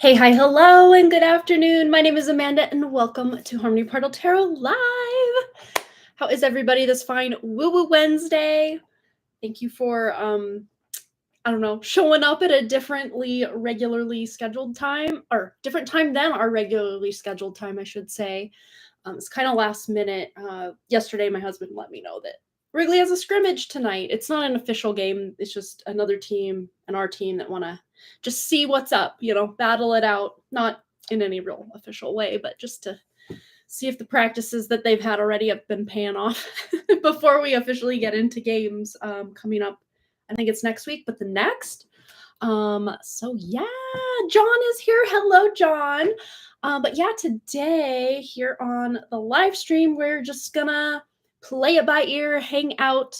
Hey, hi, hello, and good afternoon. My name is Amanda, and welcome to Harmony Portal Tarot Live. How is everybody this fine Woo Woo Wednesday? Thank you for I don't know, showing up at a regularly scheduled time, or different time than our regularly scheduled time, I should say. It's kind of last minute. Yesterday, my husband let me know that Wrigley has a scrimmage tonight. It's not an official game. It's just another team and our team that want to just see what's up, battle it out. Not in any real official way, but just to see if the practices that they've had already have been paying off before we officially get into games coming up. I think it's next week, but the next. So yeah, John is here. Hello, John. But yeah, today here on the live stream, we're just gonna play it by ear, hang out,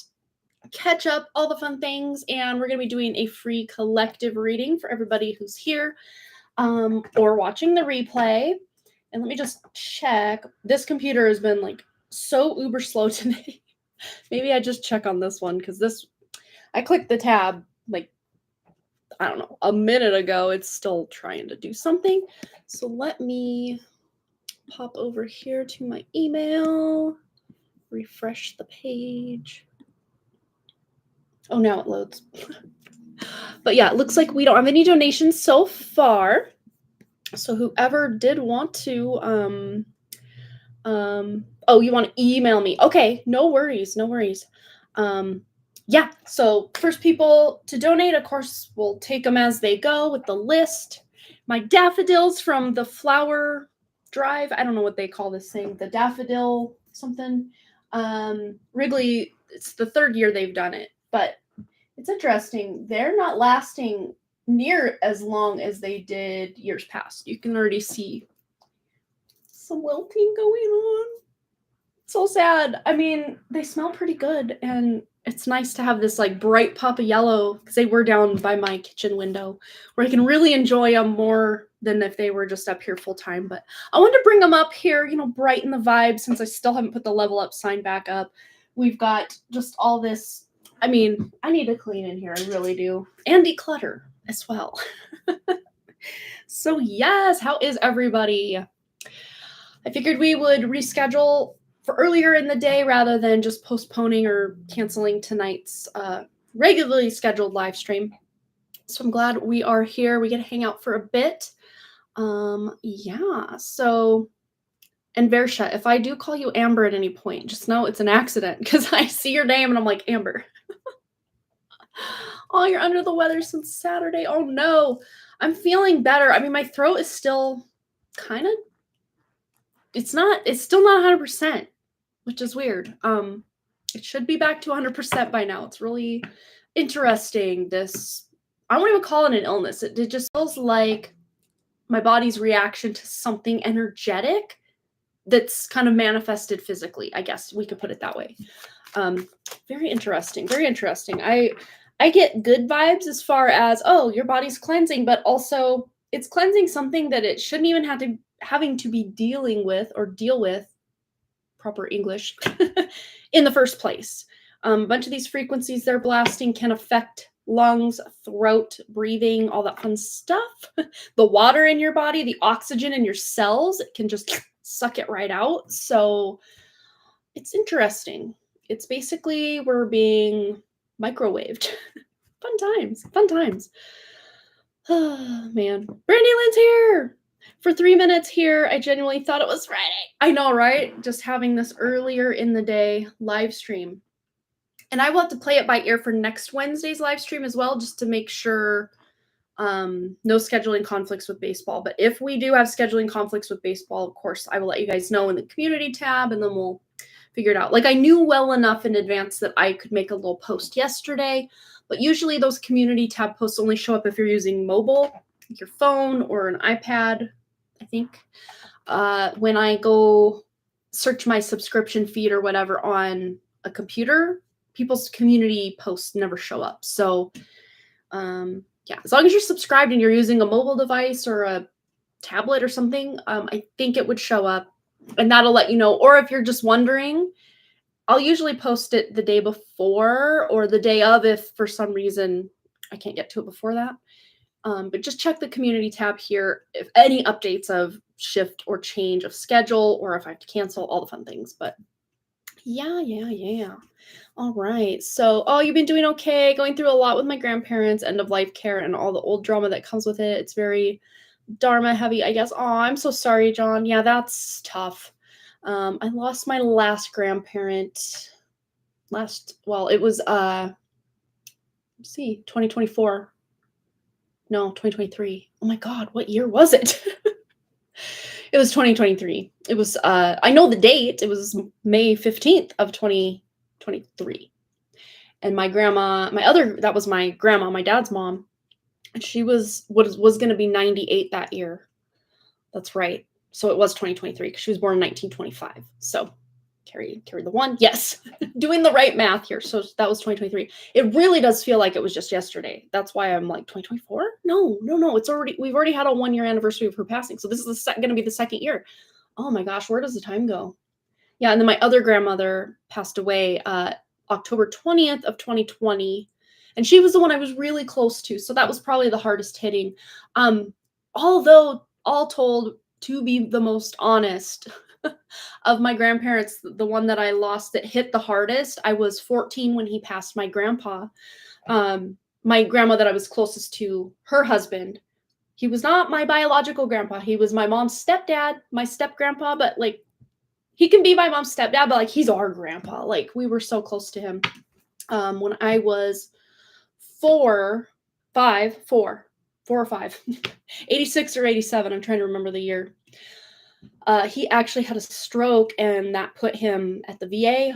catch up, all the fun things, and we're gonna be doing a free collective reading for everybody who's here or watching the replay. And let me just check. This computer has been like so uber slow today. Maybe I just check on this one because I clicked the tab like I don't know, a minute ago. It's still trying to do something. So let me pop over here to my email, refresh the page. Oh, now it loads. But yeah, it looks like we don't have any donations so far. So whoever did want to, oh, you want to email me? Okay, no worries. Yeah, so first people to donate, of course, we'll take them as they go with the list. My daffodils from the flower drive, I don't know what they call this thing, the daffodil something. Wrigley, it's the third year they've done it, but it's interesting. They're not lasting near as long as they did years past. You can already see some wilting going on. So sad. I mean, they smell pretty good, and it's nice to have this like bright pop of yellow because they were down by my kitchen window where I can really enjoy them more than if they were just up here full time. But I wanted to bring them up here, brighten the vibe since I still haven't put the level up sign back up. We've got just all this. I mean, I need to clean in here. I really do. And declutter as well. So yes, how is everybody? I figured we would reschedule for earlier in the day rather than just postponing or canceling tonight's regularly scheduled live stream. So I'm glad we are here. We get to hang out for a bit. Yeah, so, and Versha, if I do call you Amber at any point, just know it's an accident because I see your name and I'm like, Amber. Oh, you're under the weather since Saturday. Oh no, I'm feeling better. I mean, my throat is still kind of, it's still not 100%. Which is weird. It should be back to 100% by now. It's really interesting. I won't even call it an illness. It just feels like my body's reaction to something energetic that's kind of manifested physically. I guess we could put it that way. Very interesting. Very interesting. I get good vibes as far as, oh, your body's cleansing, but also it's cleansing something that it shouldn't even having to be dealing with or deal with, proper English, in the first place. A bunch of these frequencies they're blasting can affect lungs, throat, breathing, all that fun stuff. The water in your body, the oxygen in your cells, it can just suck it right out. So it's interesting. It's basically we're being microwaved. Fun times. Oh, man. Brandy Lynn's here. For 3 minutes here, I genuinely thought it was Friday. I know, right? Just having this earlier in the day live stream. And I will have to play it by ear for next Wednesday's live stream as well, just to make sure no scheduling conflicts with baseball. But if we do have scheduling conflicts with baseball, of course, I will let you guys know in the community tab, and then we'll figure it out. Like, I knew well enough in advance that I could make a little post yesterday, but usually those community tab posts only show up if you're using mobile, like your phone or an iPad, I think. When I go search my subscription feed or whatever on a computer, people's community posts never show up. So yeah, as long as you're subscribed and you're using a mobile device or a tablet or something, I think it would show up, and that'll let you know. Or if you're just wondering, I'll usually post it the day before or the day of if for some reason I can't get to it before that. But just check the community tab here if any updates of shift or change of schedule, or if I have to cancel, all the fun things. But yeah. All right. So, you've been doing okay. Going through a lot with my grandparents, end of life care, and all the old drama that comes with it. It's very dharma heavy, I guess. Oh, I'm so sorry, John. Yeah, that's tough. I lost my last grandparent it was let's see, 2024. No, 2023. Oh my God, what year was it? It was 2023. It was I know the date. It was May 15th of 2023. And my grandma, that was my grandma, my dad's mom, and she was going to be 98 that year. That's right. So it was 2023 because she was born in 1925. So carry the one. Yes. Doing the right math here. So that was 2023. It really does feel like it was just yesterday. That's why I'm like 2024. No. We've already had a 1-year anniversary of her passing. So this is going to be the second year. Oh my gosh, where does the time go? Yeah. And then my other grandmother passed away October 20th of 2020. And she was the one I was really close to. So that was probably the hardest hitting. Although all told, to be the most honest, of my grandparents, the one that I lost that hit the hardest, I was 14 when he passed my grandpa. My grandma that I was closest to, her husband, he was not my biological grandpa. He was my mom's stepdad, my step grandpa, but like he can be my mom's stepdad, but like he's our grandpa. Like we were so close to him. When I was 4 or 5, 86 or 87. I'm trying to remember the year. He actually had a stroke, and that put him at the VA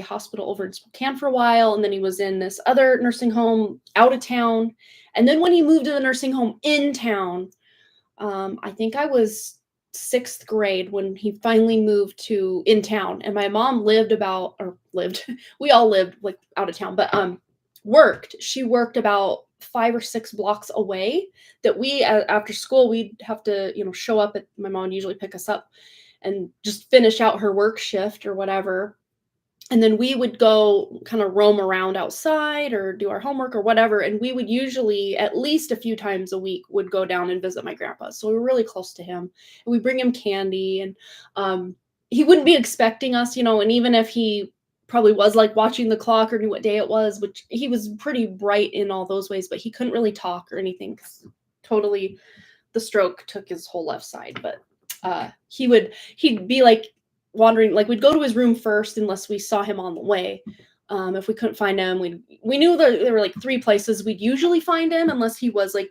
hospital over in Spokane for a while. And then he was in this other nursing home out of town. And then when he moved to the nursing home in town, I think I was 6th grade when he finally moved to in town. And my mom we all lived like out of town, but she worked about 5 or 6 blocks away, that we after school we'd have to show up at my mom would usually pick us up and just finish out her work shift or whatever, and then we would go kind of roam around outside or do our homework or whatever, and we would usually at least a few times a week would go down and visit my grandpa. So we were really close to him, and we bring him candy, and he wouldn't be expecting us, and even if he probably was like watching the clock or knew what day it was, which he was pretty bright in all those ways, but he couldn't really talk or anything. Totally, the stroke took his whole left side. But he'd be like wandering, like we'd go to his room first unless we saw him on the way. If we couldn't find him, we knew that there were like 3 places we'd usually find him unless he was like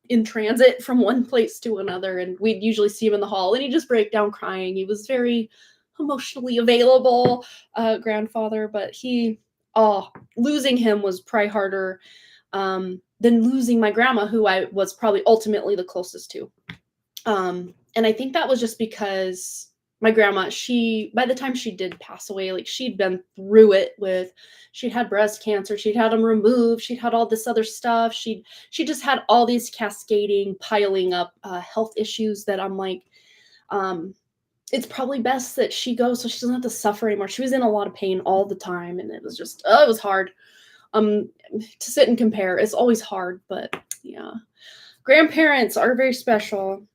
in transit from one place to another, and we'd usually see him in the hall, and he'd just break down crying. He was very emotionally available grandfather, but losing him was probably harder than losing my grandma, who I was probably ultimately the closest to. And I think that was just because my grandma, by the time she did pass away, like she'd been through it she'd had breast cancer, she'd had them removed, she'd had all this other stuff. She just had all these cascading, piling up health issues that I'm like, it's probably best that she goes so she doesn't have to suffer anymore. She was in a lot of pain all the time, and it was just, it was hard. To sit and compare, it's always hard, but yeah. Grandparents are very special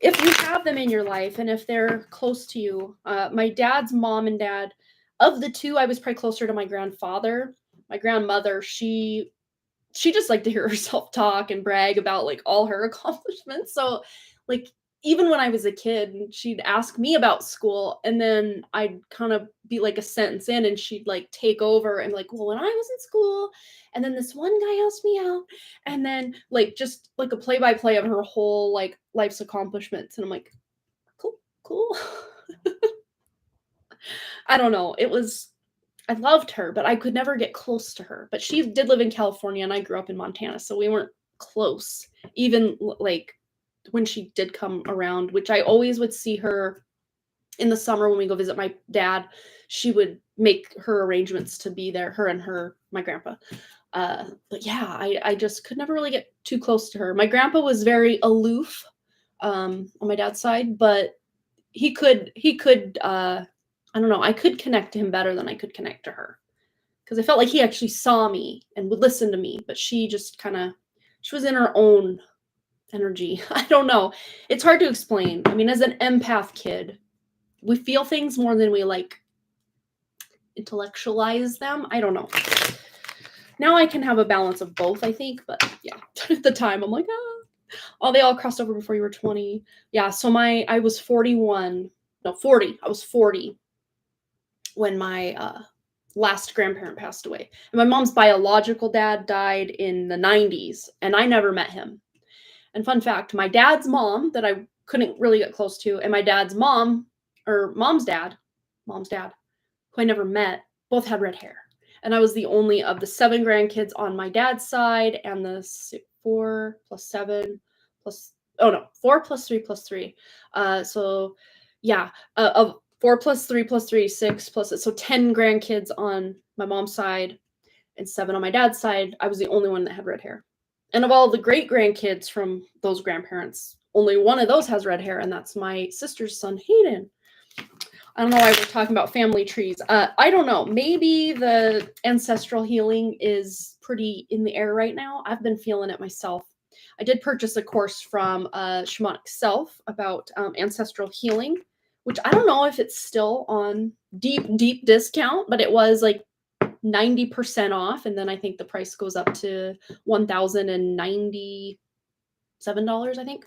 if you have them in your life and if they're close to you. My dad's mom and dad, of the 2, I was probably closer to my grandfather. My grandmother, she just liked to hear herself talk and brag about like all her accomplishments. So like, even when I was a kid, she'd ask me about school, and then I'd kind of be like a sentence in, and she'd like take over and like, well, when I was in school, and then this one guy asked me out, and then like just like a play-by-play of her whole like life's accomplishments. And I'm like, cool. I don't know. I loved her, but I could never get close to her. But she did live in California, and I grew up in Montana, so we weren't close. Even like when she did come around, which I always would see her in the summer when we go visit my dad, she would make her arrangements to be there, her and my grandpa. But yeah, I just could never really get too close to her. My grandpa was very aloof on my dad's side, but he could I don't know, I could connect to him better than I could connect to her, because I felt like he actually saw me and would listen to me, but she just kind of she was in her own energy. I don't know. It's hard to explain. I mean, as an empath kid, we feel things more than we like intellectualize them. I don't know. Now I can have a balance of both, I think, but yeah, at the time I'm like, oh, they all crossed over before you were 20. Yeah, so I was 41. No, 40. I was 40 when my last grandparent passed away. And my mom's biological dad died in the 90s, and I never met him. And fun fact, my dad's mom that I couldn't really get close to, and my dad's mom, or mom's dad, who I never met, both had red hair. And I was the only of the 7 grandkids on my dad's side, and the 4 plus 7 plus, 4 plus 3 plus 3. So yeah, of 4 plus 3 plus 3, 6 plus, so 10 grandkids on my mom's side and 7 on my dad's side. I was the only one that had red hair. And of all the great grandkids from those grandparents, only one of those has red hair, and that's my sister's son, Hayden. I don't know why we're talking about family trees. I don't know. Maybe the ancestral healing is pretty in the air right now. I've been feeling it myself. I did purchase a course from Shamanic Self about ancestral healing, which I don't know if it's still on deep discount, but it was like 90% off. And then I think the price goes up to $1,097, I think.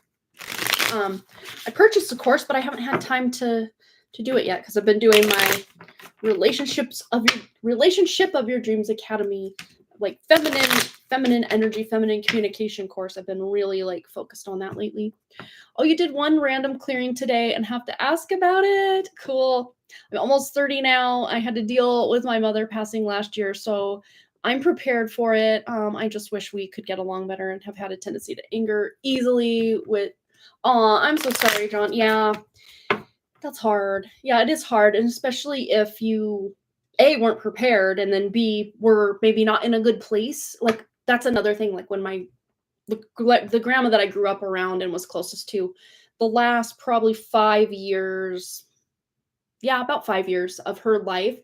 I purchased a course, but I haven't had time to do it yet because I've been doing my Relationship of Your Dreams Academy, like feminine energy, feminine communication course. I've been really like focused on that lately. Oh, you did one random clearing today and have to ask about it? Cool. I'm almost 30 now. I had to deal with my mother passing last year, so I'm prepared for it. I just wish we could get along better and have had a tendency to anger easily with, I'm so sorry, John. Yeah, that's hard. Yeah, it is hard. And especially if you, A, weren't prepared, and then B, were maybe not in a good place. Like, that's another thing. Like when the grandma that I grew up around and was closest to, the last probably 5 years, about 5 years of her life,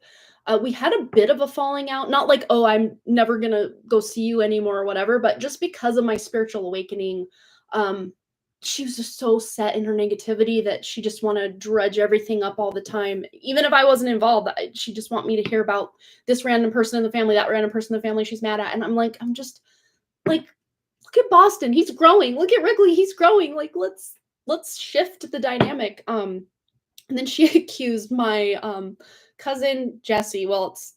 we had a bit of a falling out. Not like, oh, I'm never going to go see you anymore or whatever, but just because of my spiritual awakening, she was just so set in her negativity that she just want to dredge everything up all the time. Even if I wasn't involved, she just want me to hear about this random person in the family, that random person in the family she's mad at. And I'm just like, look at Boston, he's growing. Look at Wrigley, he's growing. Like, let's shift the dynamic. And then she accused my cousin Jessie. Well, it's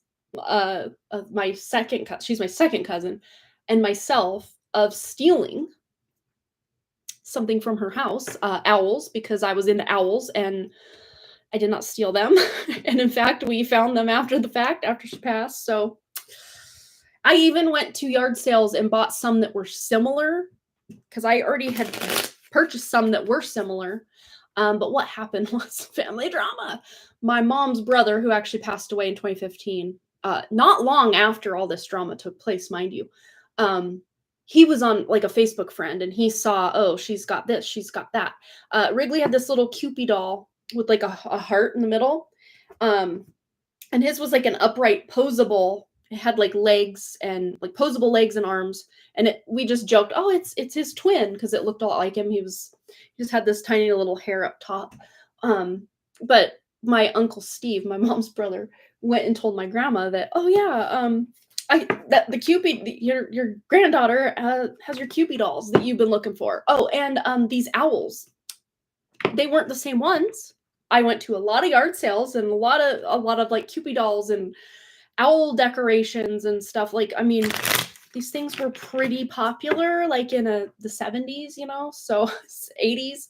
my second cousin. She's my second cousin, and myself, of stealing something from her house, owls, because I was into owls and I did not steal them. And in fact, we found them after the fact, after she passed. So I even went to yard sales and bought some that were similar because I already had purchased some that were similar. But what happened was family drama. My mom's brother, who actually passed away in 2015, not long after all this drama took place, mind you, he was on like a Facebook friend and he saw, oh, she's got this, she's got that. Wrigley had this little Cupid doll with like a heart in the middle. And his was like an upright, posable. It had like legs and like posable legs and arms. And we just joked, oh, it's his twin, because it looked a lot like him. He just had this tiny little hair up top. But my uncle Steve, my mom's brother, went and told my grandma that, oh yeah, that the Cupid, your granddaughter has your Cupid dolls that you've been looking for. Oh, and these owls, they weren't the same ones. I went to a lot of yard sales and a lot of like Cupid dolls and owl decorations and stuff. Like, I mean, these things were pretty popular, like in the 70s, so 80s.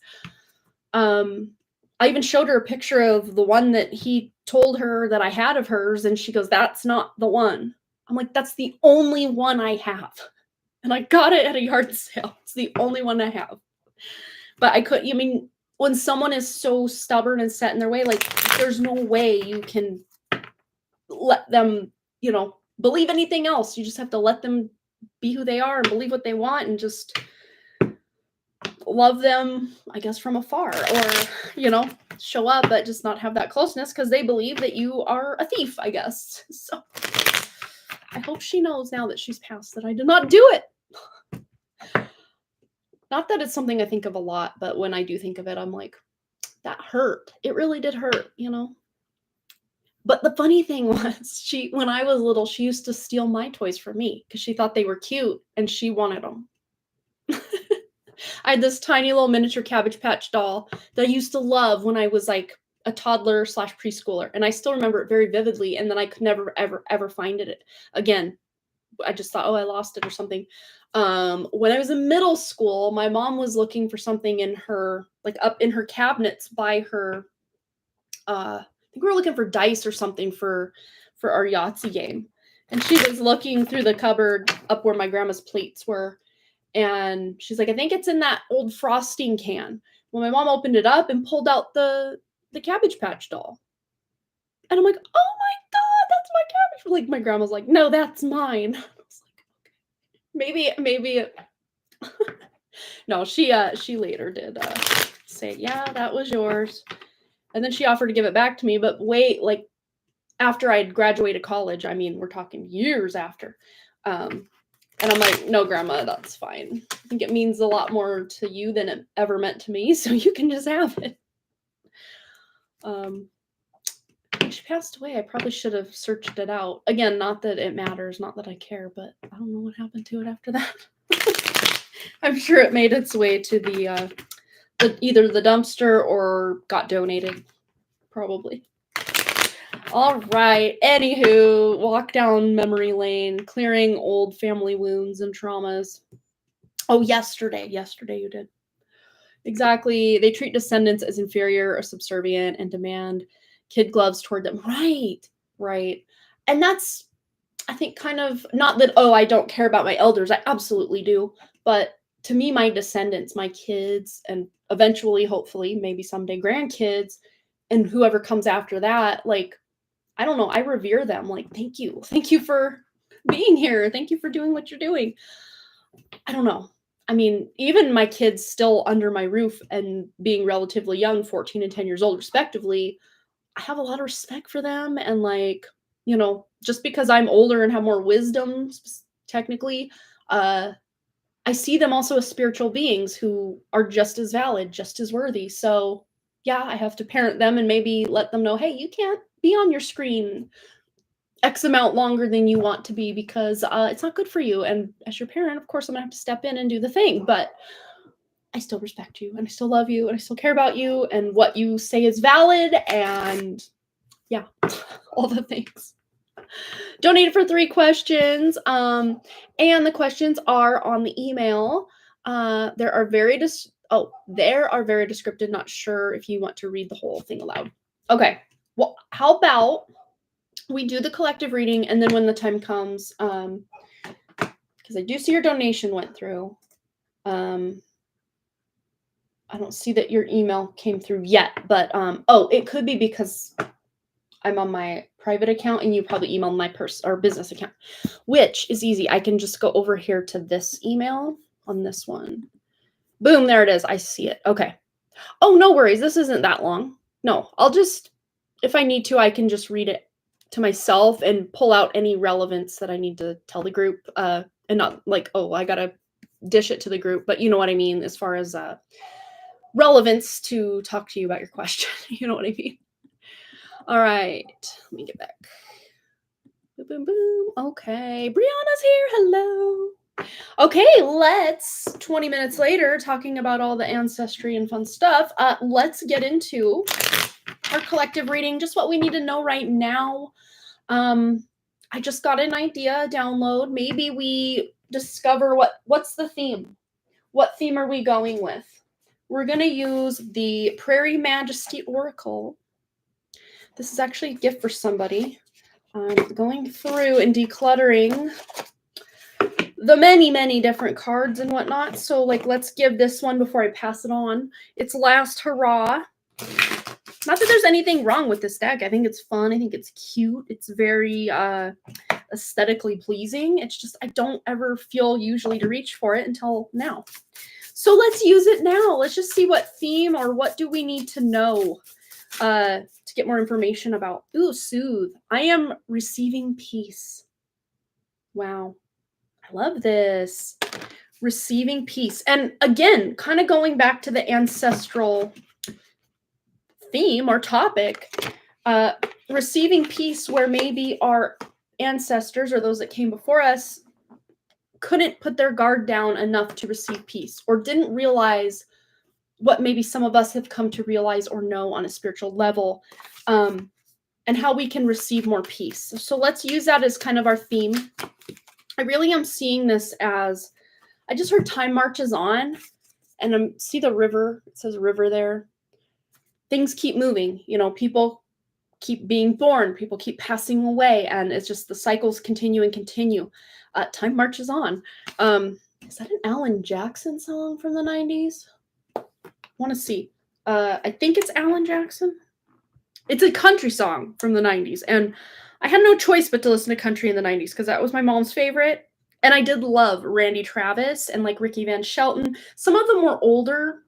I even showed her a picture of the one that he told her that I had of hers, and she goes, that's not the one. I'm like, that's the only one I have. And I got it at a yard sale. It's the only one I have. But when someone is so stubborn and set in their way, like, there's no way you can let them, believe anything else. You just have to let them be who they are and believe what they want and just love them, I guess, from afar, or, show up, but just not have that closeness because they believe that you are a thief, I guess. So I hope she knows now that she's passed that I did not do it. Not that it's something I think of a lot, but when I do think of it, I'm like, that hurt. It really did hurt, you know? But the funny thing was, when I was little, she used to steal my toys from me because she thought they were cute and she wanted them. I had this tiny little miniature Cabbage Patch doll that I used to love when I was like a toddler slash preschooler. And I still remember it very vividly. And then I could never, ever, ever find it again. I just thought, oh, I lost it or something. When I was in middle school, my mom was looking for something in her, like up in her cabinets by her, I think we were looking for dice or something for our Yahtzee game. And she was looking through the cupboard up where my grandma's plates were. And she's like, I think it's in that old frosting can. Well, my mom opened it up and pulled out the Cabbage Patch doll. And I'm like, oh my God, that's my Cabbage. Like my grandma's like, no, that's mine. I was like, okay. Maybe. No, she later did say, yeah, that was yours. And then she offered to give it back to me, but wait, like after I'd graduated college, I mean, we're talking years after. And I'm like, no, Grandma, that's fine. I think it means a lot more to you than it ever meant to me, so you can just have it. She passed away. I probably should have searched it out. Again, not that it matters, not that I care, but I don't know what happened to it after that. I'm sure it made its way to the either the dumpster or got donated, probably. All right. Anywho, walk down memory lane, clearing old family wounds and traumas. Oh, yesterday you did. Exactly. They treat descendants as inferior or subservient and demand kid gloves toward them. Right. And that's, I think, kind of not that, oh, I don't care about my elders. I absolutely do. But to me, my descendants, my kids, and eventually, hopefully, maybe someday grandkids, and whoever comes after that, like, I don't know, I revere them. Like, thank you. Thank you for being here. Thank you for doing what you're doing. I don't know. I mean, even my kids still under my roof and being relatively young, 14 and 10 years old, respectively, I have a lot of respect for them. And like, you know, just because I'm older and have more wisdom, technically, I see them also as spiritual beings who are just as valid, just as worthy. So yeah, I have to parent them and maybe let them know, hey, you can't be on your screen X amount longer than you want to be because it's not good for you. And as your parent, of course, I'm gonna have to step in and do the thing, but I still respect you and I still love you and I still care about you and what you say is valid and yeah, all the things. Donated for 3 questions. And the questions are on the email. There are very descriptive. Not sure if you want to read the whole thing aloud. Okay. Well, how about we do the collective reading, and then when the time comes, because I do see your donation went through. I don't see that your email came through yet, but it could be because I'm on my private account and you probably emailed my business account, which is easy. I can just go over here to this email on this one. Boom, there it is. I see it. Okay. Oh, no worries. This isn't that long. No, I'll just, if I need to, I can just read it to myself and pull out any relevance that I need to tell the group, and not like, oh, I gotta dish it to the group, but you know what I mean as far as relevance to talk to you about your question. You know what I mean? All right, let me get back. Boom, boom, boom. Okay, Brianna's here. Hello. Okay, let's 20 minutes later, talking about all the ancestry and fun stuff. Let's get into our collective reading, just what we need to know right now. I just got an idea, download. Maybe we discover what's the theme. What theme are we going with? We're going to use the Prairie Majesty Oracle. This is actually a gift for somebody. I'm going through and decluttering the many, many different cards and whatnot. So, like, let's give this one before I pass it on. It's Last Hurrah. Not that there's anything wrong with this deck. I think it's fun. I think it's cute. It's very aesthetically pleasing. It's just I don't ever feel usually to reach for it until now. So let's use it now. Let's just see what theme or what do we need to know to get more information about. Ooh, soothe. I am receiving peace. Wow. I love this. Receiving peace. And again, kind of going back to the ancestral theme or topic, receiving peace where maybe our ancestors or those that came before us couldn't put their guard down enough to receive peace, or didn't realize what maybe some of us have come to realize or know on a spiritual level, and how we can receive more peace. So let's use that as kind of our theme. I really am seeing this as, I just heard time marches on, and I see the river. It says river there. Things keep moving. You know, people keep being born, people keep passing away, and it's just the cycles continue and continue. Time marches on. Is that an Alan Jackson song from the 90s? Want to see. I think it's Alan Jackson. It's a country song from the 90s, and I had no choice but to listen to country in the 90s because that was my mom's favorite. And I did love Randy Travis and like Ricky Van Shelton. Some of them were older.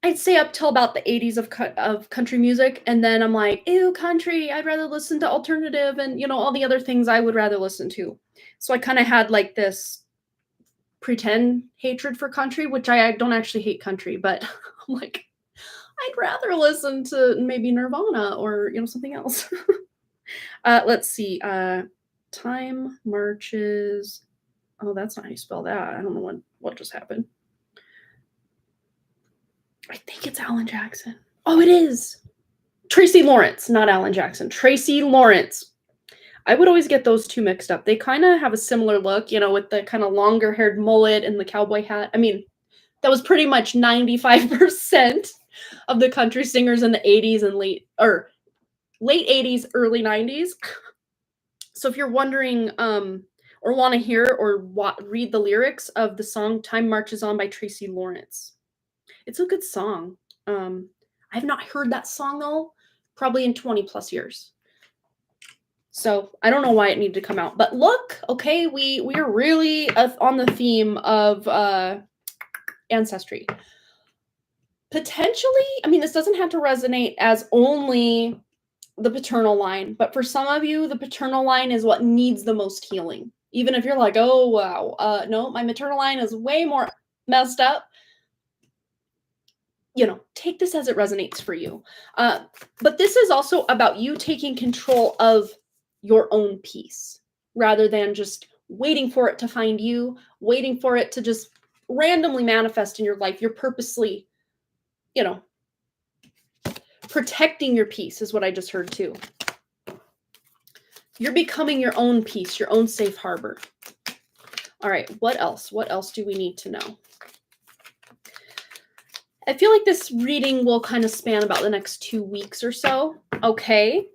I'd say up till about the 80s of country music, and then I'm like, ew, country, I'd rather listen to alternative and, you know, all the other things I would rather listen to. So I kind of had like this pretend hatred for country, which I don't actually hate country, but I'm like, I'd rather listen to maybe Nirvana or, you know, something else. Let's see. Time marches. Oh, that's not how you spell that. I don't know what just happened. I think it's Alan Jackson. Oh, it is. Tracy Lawrence, not Alan Jackson. Tracy Lawrence. I would always get those two mixed up. They kind of have a similar look, you know, with the kind of longer haired mullet and the cowboy hat. I mean, that was pretty much 95% of the country singers in the 80s and late 80s, early 90s. So if you're wondering or want to hear or read the lyrics of the song Time Marches On by Tracy Lawrence, it's a good song. I have not heard that song though, probably in 20 plus years. So I don't know why it needed to come out. But look, okay, we are really on the theme of ancestry. Potentially, I mean, this doesn't have to resonate as only the paternal line, but for some of you, the paternal line is what needs the most healing. Even if you're like, oh, wow, no, my maternal line is way more messed up. You know, take this as it resonates for you. But this is also about you taking control of your own peace rather than just waiting for it to find you, waiting for it to just randomly manifest in your life. You're purposely, you know, protecting your peace is what I just heard too. You're becoming your own peace, your own safe harbor. All right, what else? What else do we need to know? I feel like this reading will kind of span about the next 2 weeks or so. Okay.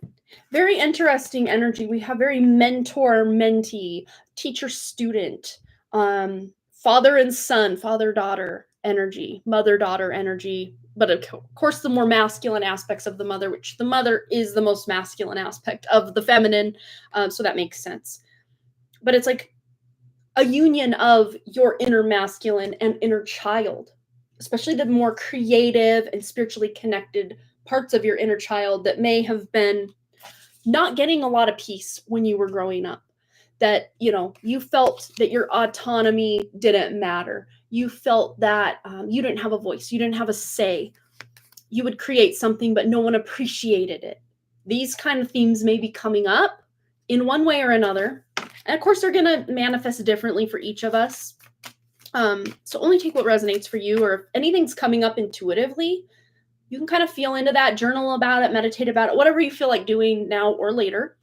Very interesting energy. We have very mentor-mentee, teacher-student, father and son, father-daughter energy, mother-daughter energy. But of course, the more masculine aspects of the mother, which the mother is the most masculine aspect of the feminine. So that makes sense. But it's like a union of your inner masculine and inner child, especially the more creative and spiritually connected parts of your inner child that may have been not getting a lot of peace when you were growing up. That, you know, you felt that your autonomy didn't matter. You felt that you didn't have a voice. You didn't have a say. You would create something, but no one appreciated it. These kind of themes may be coming up in one way or another. And of course, they're going to manifest differently for each of us. So only take what resonates for you, or if anything's coming up intuitively, you can kind of feel into that, journal about it, meditate about it, whatever you feel like doing now or later.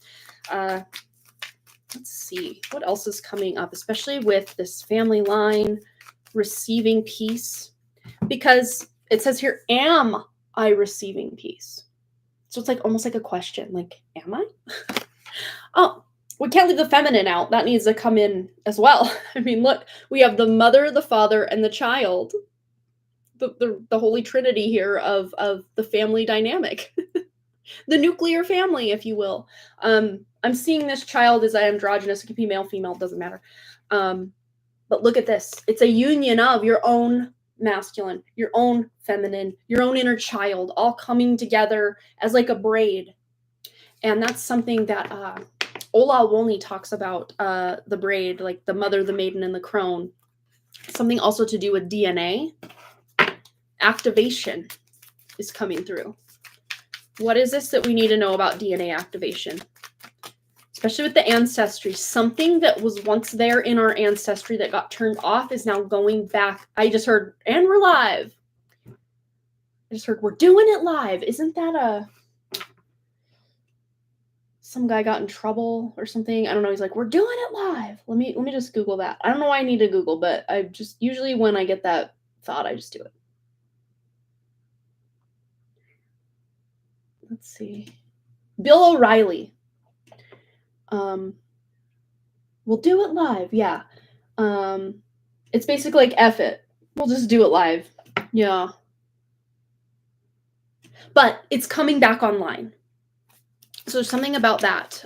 Let's see what else is coming up, especially with this family line, receiving peace, because it says here, am I receiving peace? So it's like almost like a question, like, am I? Oh, we can't leave the feminine out. That needs to come in as well. I mean, look, we have the mother, the father, and the child. The holy trinity here of the family dynamic. The nuclear family, if you will. I'm seeing this child as androgynous. It could be male, female, doesn't matter. But look at this. It's a union of your own masculine, your own feminine, your own inner child, all coming together as like a braid. And that's something that Ola Wolny talks about the braid, like the mother, the maiden, and the crone. Something also to do with DNA. Activation is coming through. What is this that we need to know about DNA activation? Especially with the ancestry. Something that was once there in our ancestry that got turned off is now going back. I just heard, and we're live. I just heard, we're doing it live. Isn't that some guy got in trouble or something? I don't know. He's like, we're doing it live. Let me just Google that. I don't know why I need to Google, but I just, usually when I get that thought, I just do it. Let's see. Bill O'Reilly. We'll do it live. Yeah. It's basically like F it. We'll just do it live. Yeah. But it's coming back online. So there's something about that.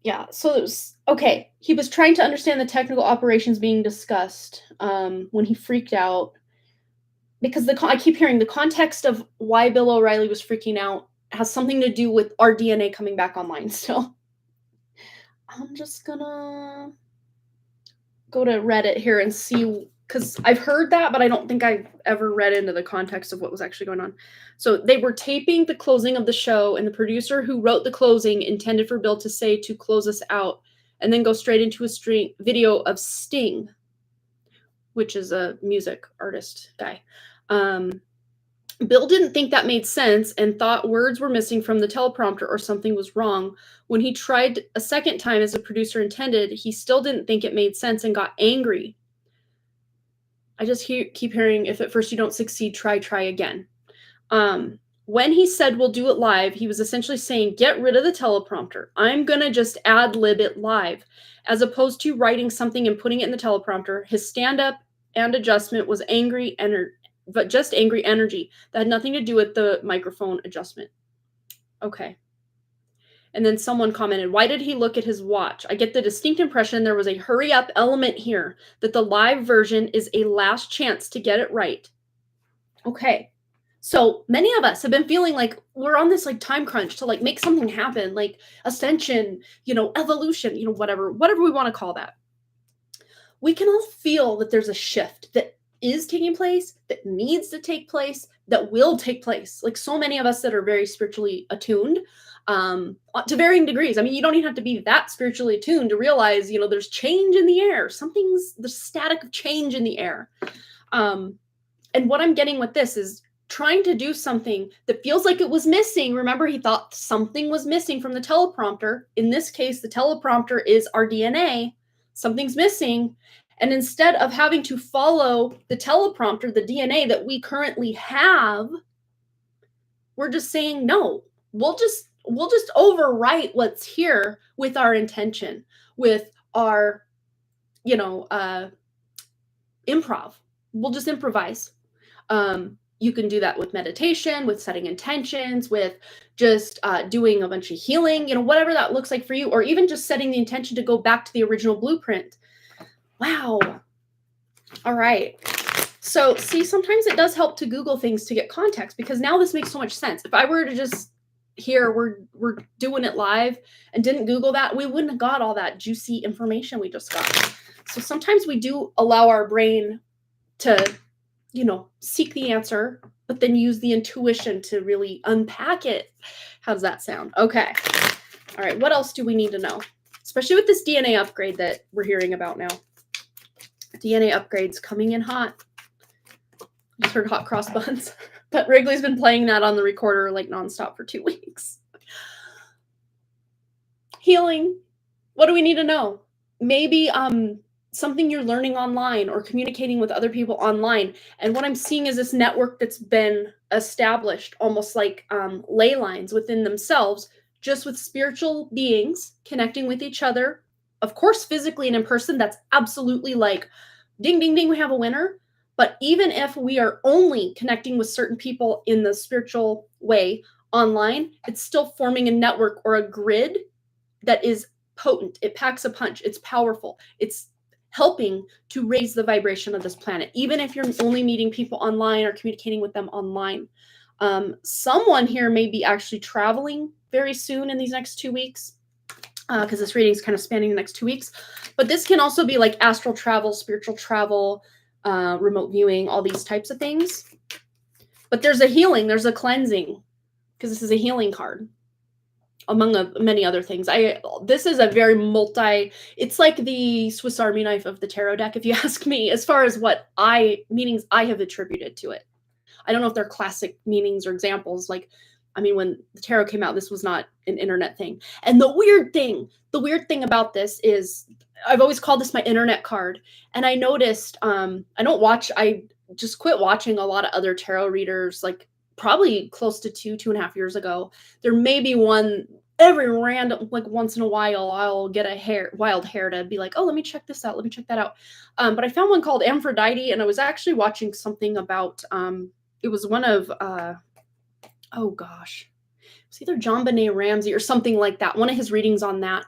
Yeah. So it was, okay. He was trying to understand the technical operations being discussed when he freaked out. Because I keep hearing the context of why Bill O'Reilly was freaking out has something to do with our DNA coming back online still. I'm just gonna go to Reddit here and see, because I've heard that, but I don't think I've ever read into the context of what was actually going on. So they were taping the closing of the show, and the producer who wrote the closing intended for Bill to say to close us out, and then go straight into a video of Sting, which is a music artist guy. Bill didn't think that made sense and thought words were missing from the teleprompter or something was wrong. When he tried a second time as the producer intended, he still didn't think it made sense and got angry. I just keep hearing, if at first you don't succeed, try again. When he said we'll do it live, he was essentially saying, get rid of the teleprompter. I'm going to just ad-lib it live. As opposed to writing something and putting it in the teleprompter, his stand-up and adjustment was but just angry energy. That had nothing to do with the microphone adjustment. Okay. And then someone commented, why did he look at his watch? I get the distinct impression there was a hurry up element here, that the live version is a last chance to get it right. Okay. So many of us have been feeling like we're on this like time crunch to like make something happen, like ascension, evolution, whatever we want to call that. We can all feel that there's a shift that is taking place, that needs to take place, that will take place. Like so many of us that are very spiritually attuned, to varying degrees. I mean, you don't even have to be that spiritually attuned to realize, there's change in the air. The static of change in the air. And what I'm getting with this is trying to do something that feels like it was missing. Remember, he thought something was missing from the teleprompter. In this case, the teleprompter is our DNA. Something's missing. And instead of having to follow the teleprompter, the DNA that we currently have, we're just saying, no, we'll just overwrite what's here with our intention, with our, improv. We'll just improvise. You can do that with meditation, with setting intentions, with just doing a bunch of healing, whatever that looks like for you, or even just setting the intention to go back to the original blueprint. Wow. All right. So see, sometimes it does help to Google things to get context, because now this makes so much sense. If I were to just hear we're doing it live and didn't Google that, we wouldn't have got all that juicy information we just got. So sometimes we do allow our brain to, seek the answer, but then use the intuition to really unpack it. How does that sound? Okay. All right. What else do we need to know? Especially with this DNA upgrade that we're hearing about now. DNA upgrades coming in hot. Just heard hot cross buns. But Wrigley's been playing that on the recorder like nonstop for 2 weeks. Healing. What do we need to know? Maybe something you're learning online or communicating with other people online. And what I'm seeing is this network that's been established, almost like ley lines within themselves, just with spiritual beings connecting with each other. Of course, physically and in person, that's absolutely like, ding, ding, ding, we have a winner. But even if we are only connecting with certain people in the spiritual way online, it's still forming a network or a grid that is potent. It packs a punch. It's powerful. It's helping to raise the vibration of this planet, even if you're only meeting people online or communicating with them online. Someone here may be actually traveling very soon in these next 2 weeks, because this reading is kind of spanning the next 2 weeks. But this can also be like astral travel, spiritual travel, remote viewing, all these types of things. But there's a healing, there's a cleansing, because this is a healing card, among many other things. This is a very it's like the Swiss Army knife of the tarot deck, if you ask me, as far as what meanings I have attributed to it. I don't know if they're classic meanings or examples. Like, I mean, when the tarot came out, this was not an internet thing. And the weird thing about this is I've always called this my internet card. And I noticed, I just quit watching a lot of other tarot readers, like probably close to 2.5 years ago. There may be one every random, like once in a while, I'll get a wild hair to be like, oh, let me check this out. Let me check that out. But I found one called Aphrodite, and I was actually watching something about, it was one of, oh gosh, it's either John Benet Ramsey or something like that. One of his readings on that.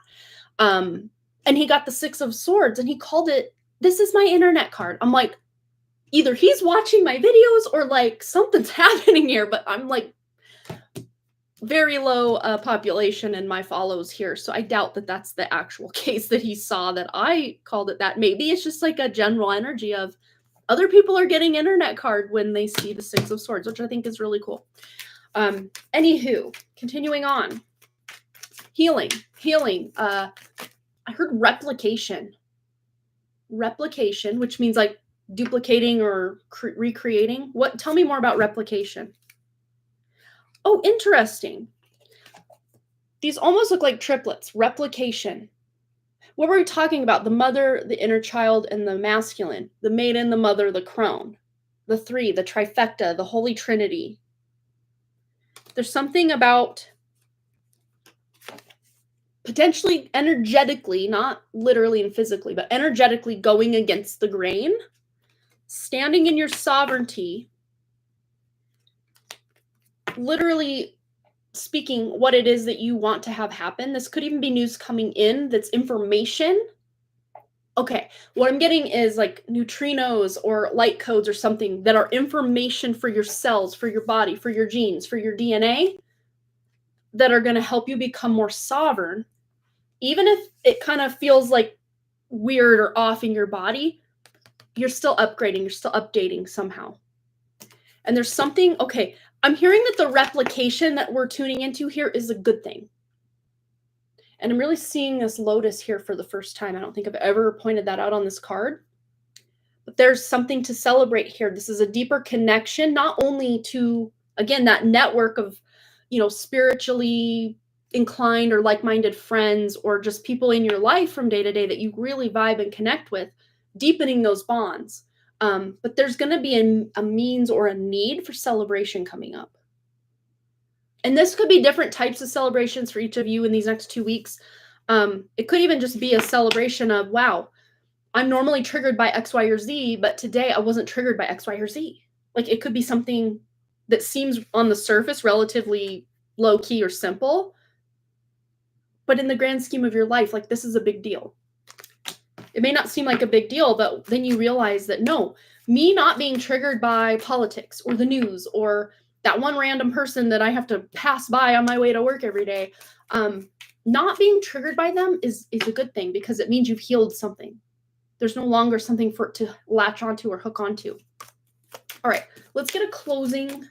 And he got the Six of Swords and he called it, this is my internet card. I'm like, either he's watching my videos or like something's happening here, but I'm like very low population in my follows here. So I doubt that that's the actual case that he saw that I called it that. Maybe it's just like a general energy of other people are getting internet card when they see the Six of Swords, which I think is really cool. Anywho, continuing on. Healing. I heard replication, which means like duplicating or recreating. Tell me more about replication. Oh, interesting. These almost look like triplets. Replication. What were we talking about? The mother, the inner child, and the masculine. The maiden, the mother, the crone. The three, the trifecta, the Holy Trinity. There's something about potentially energetically, not literally and physically, but energetically going against the grain, standing in your sovereignty, literally speaking what it is that you want to have happen. This could even be news coming in that's information. Okay, what I'm getting is like neutrinos or light codes or something that are information for your cells, for your body, for your genes, for your DNA, that are going to help you become more sovereign. Even if it kind of feels like weird or off in your body, you're still upgrading, you're still updating somehow. And there's something, okay, I'm hearing that the replication that we're tuning into here is a good thing. And I'm really seeing this lotus here for the first time. I don't think I've ever pointed that out on this card. But there's something to celebrate here. This is a deeper connection, not only to, again, that network of, spiritually inclined or like-minded friends or just people in your life from day to day that you really vibe and connect with, deepening those bonds. But there's going to be a means or a need for celebration coming up. And this could be different types of celebrations for each of you in these next 2 weeks. It could even just be a celebration of, wow, I'm normally triggered by X, Y, or Z, but today I wasn't triggered by X, Y, or Z. Like it could be something that seems on the surface relatively low key or simple, but in the grand scheme of your life, like this is a big deal. It may not seem like a big deal, but then you realize that no, me not being triggered by politics or the news or that one random person that I have to pass by on my way to work every day, not being triggered by them is a good thing because it means you've healed something. There's no longer something for it to latch onto or hook onto. All right, let's get a closing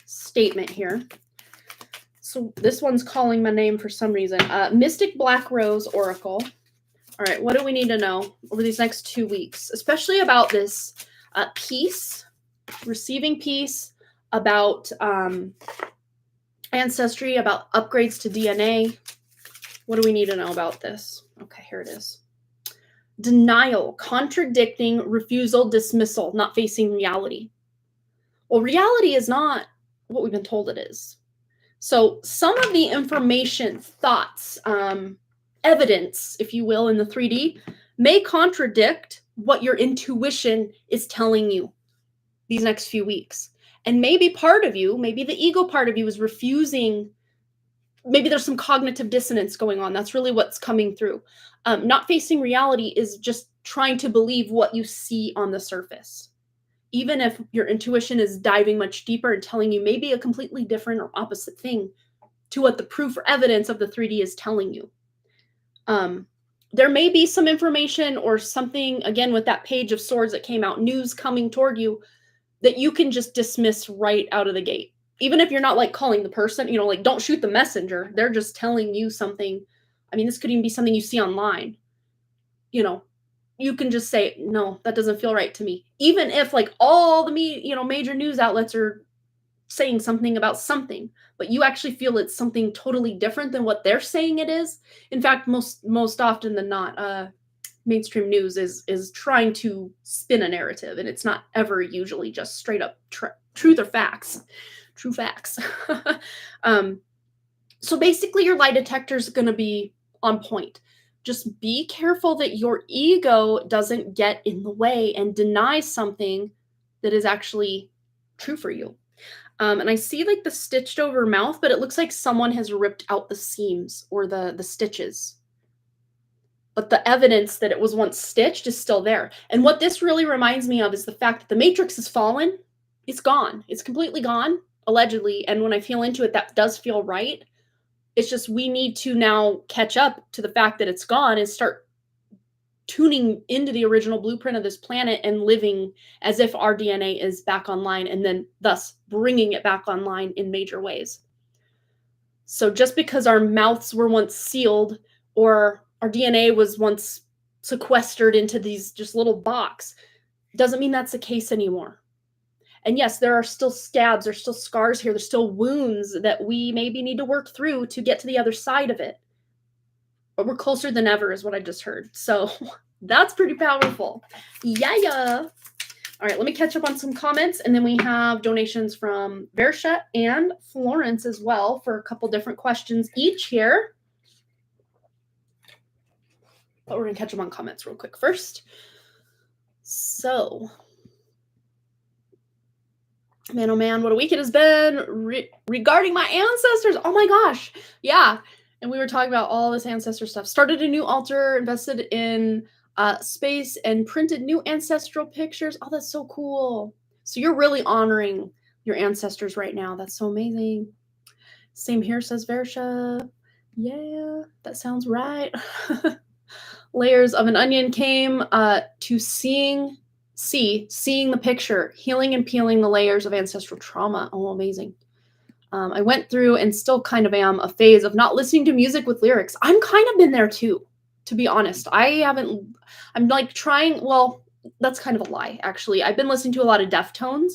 statement here. So this one's calling my name for some reason. Mystic Black Rose Oracle. All right, what do we need to know over these next 2 weeks, especially about this peace, receiving peace, about ancestry, about upgrades to DNA. What do we need to know about this? Okay, here it is. Denial, contradicting, refusal, dismissal, not facing reality. Well, reality is not what we've been told it is. So some of the information, thoughts, evidence, if you will, in the 3D may contradict what your intuition is telling you these next few weeks. And maybe part of you, maybe the ego part of you is refusing. Maybe there's some cognitive dissonance going on. That's really what's coming through. Not facing reality is just trying to believe what you see on the surface. even if your intuition is diving much deeper and telling you maybe a completely different or opposite thing to what the proof or evidence of the 3D is telling you. There may be some information or something, again, with that Page of Swords that came out, news coming toward you that you can just dismiss right out of the gate. Even if you're not like calling the person, like don't shoot the messenger. They're just telling you something. I mean, this could even be something you see online. You can just say, no, that doesn't feel right to me. Even if like all the major news outlets are saying something about something, but you actually feel it's something totally different than what they're saying it is. In fact, most often than not, mainstream news is trying to spin a narrative, and it's not ever usually just straight up truth or facts. True facts. So basically, your lie detector is going to be on point. Just be careful that your ego doesn't get in the way and deny something that is actually true for you. And I see like the stitched over mouth, but it looks like someone has ripped out the seams or the stitches. But the evidence that it was once stitched is still there. And what this really reminds me of is the fact that the Matrix has fallen. It's gone. It's completely gone, allegedly. And when I feel into it, that does feel right. It's just we need to now catch up to the fact that it's gone and start tuning into the original blueprint of this planet and living as if our DNA is back online, and then thus bringing it back online in major ways. So just because our mouths were once sealed or our DNA was once sequestered into these just little box doesn't mean that's the case anymore. And yes, there are still scabs, there's still scars here, there's still wounds that we maybe need to work through to get to the other side of it. But we're closer than ever is what I just heard. So that's pretty powerful. Yeah. All right, let me catch up on some comments, and then we have donations from Versha and Florence as well for a couple different questions each here. But we're going to catch up on comments real quick first. So, man, oh man, what a week it has been regarding my ancestors. Oh my gosh. Yeah. And we were talking about all this ancestor stuff. Started a new altar, invested in space, and printed new ancestral pictures. Oh, that's so cool. So you're really honoring your ancestors right now. That's so amazing. Same here, says Versha. Yeah, that sounds right. Layers of an onion came to seeing the picture, healing and peeling the layers of ancestral trauma. Oh, amazing. I went through and still kind of am a phase of not listening to music with lyrics. I'm kind of been there too, to be honest. I'm like trying, well, that's kind of a lie, actually. I've been listening to a lot of Deftones,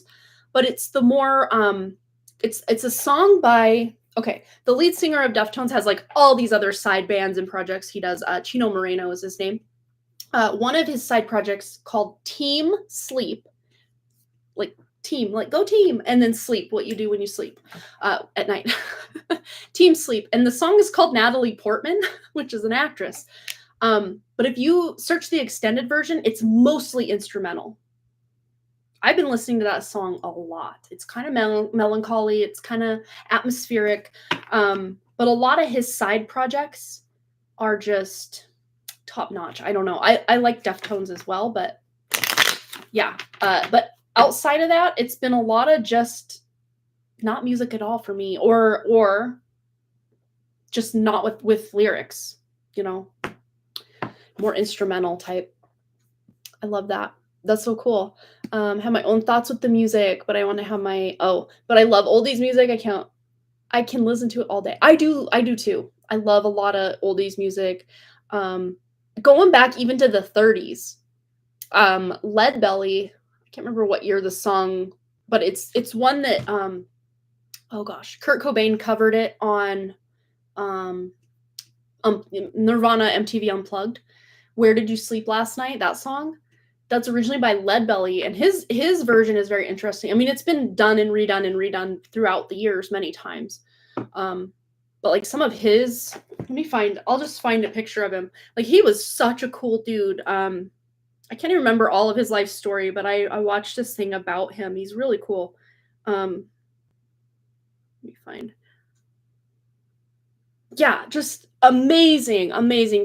but it's the more, it's a song by, okay, the lead singer of Deftones has like all these other side bands and projects he does. Chino Moreno is his name. One of his side projects called Team Sleep, like team, like go team, and then sleep, what you do when you sleep at night. Team Sleep. And the song is called Natalie Portman, which is an actress. But if you search the extended version, it's mostly instrumental. I've been listening to that song a lot. It's kind of melancholy. It's kind of atmospheric. But a lot of his side projects are just top notch. I don't know. I like Deftones as well, but yeah. But outside of that, it's been a lot of just not music at all for me, or just not with lyrics, more instrumental type. I love that. That's so cool. Have my own thoughts with the music, but I want to have but I love oldies music. I can listen to it all day. I do too. I love a lot of oldies music. Going back even to the 30s. Lead Belly, I can't remember what year the song, but it's one that oh gosh, Kurt Cobain covered it on Nirvana MTV Unplugged. Where Did You Sleep Last Night? That song. That's originally by Lead Belly, and his version is very interesting. I mean, it's been done and redone throughout the years many times. But like some of his, I'll just find a picture of him. Like he was such a cool dude. I can't even remember all of his life story, but I watched this thing about him. He's really cool. Let me find. Yeah, just amazing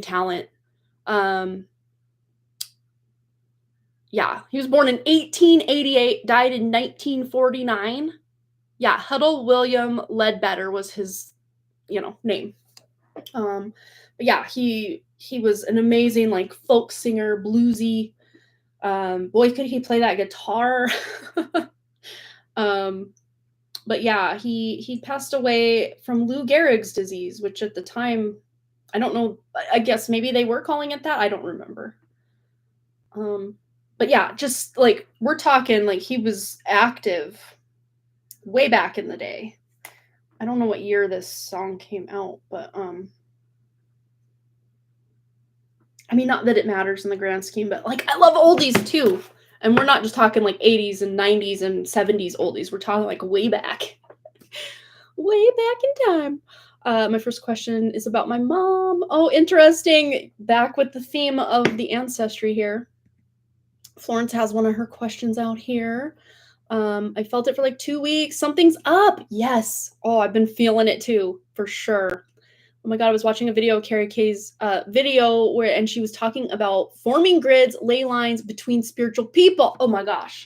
talent. Yeah, he was born in 1888, died in 1949. Yeah, Huddle William Ledbetter was his, name. But yeah, he was an amazing like folk singer, bluesy. Boy, could he play that guitar. um, but yeah, he passed away from Lou Gehrig's disease, which at the time, I don't know. I guess maybe they were calling it that. I don't remember. But yeah, just like we're talking, like he was active way back in the day. I don't know what year this song came out, but I mean, not that it matters in the grand scheme, but like I love oldies too. And we're not just talking like 80s and 90s and 70s oldies. We're talking like way back. Way back in time. My first question is about my mom. Oh, interesting. Back with the theme of the ancestry here. Florence has one of her questions out here. I felt it for like 2 weeks. Something's up. Yes. Oh, I've been feeling it too, for sure. Oh my God, I was watching a video of Carrie Kay's video and she was talking about forming grids, ley lines between spiritual people. Oh my gosh.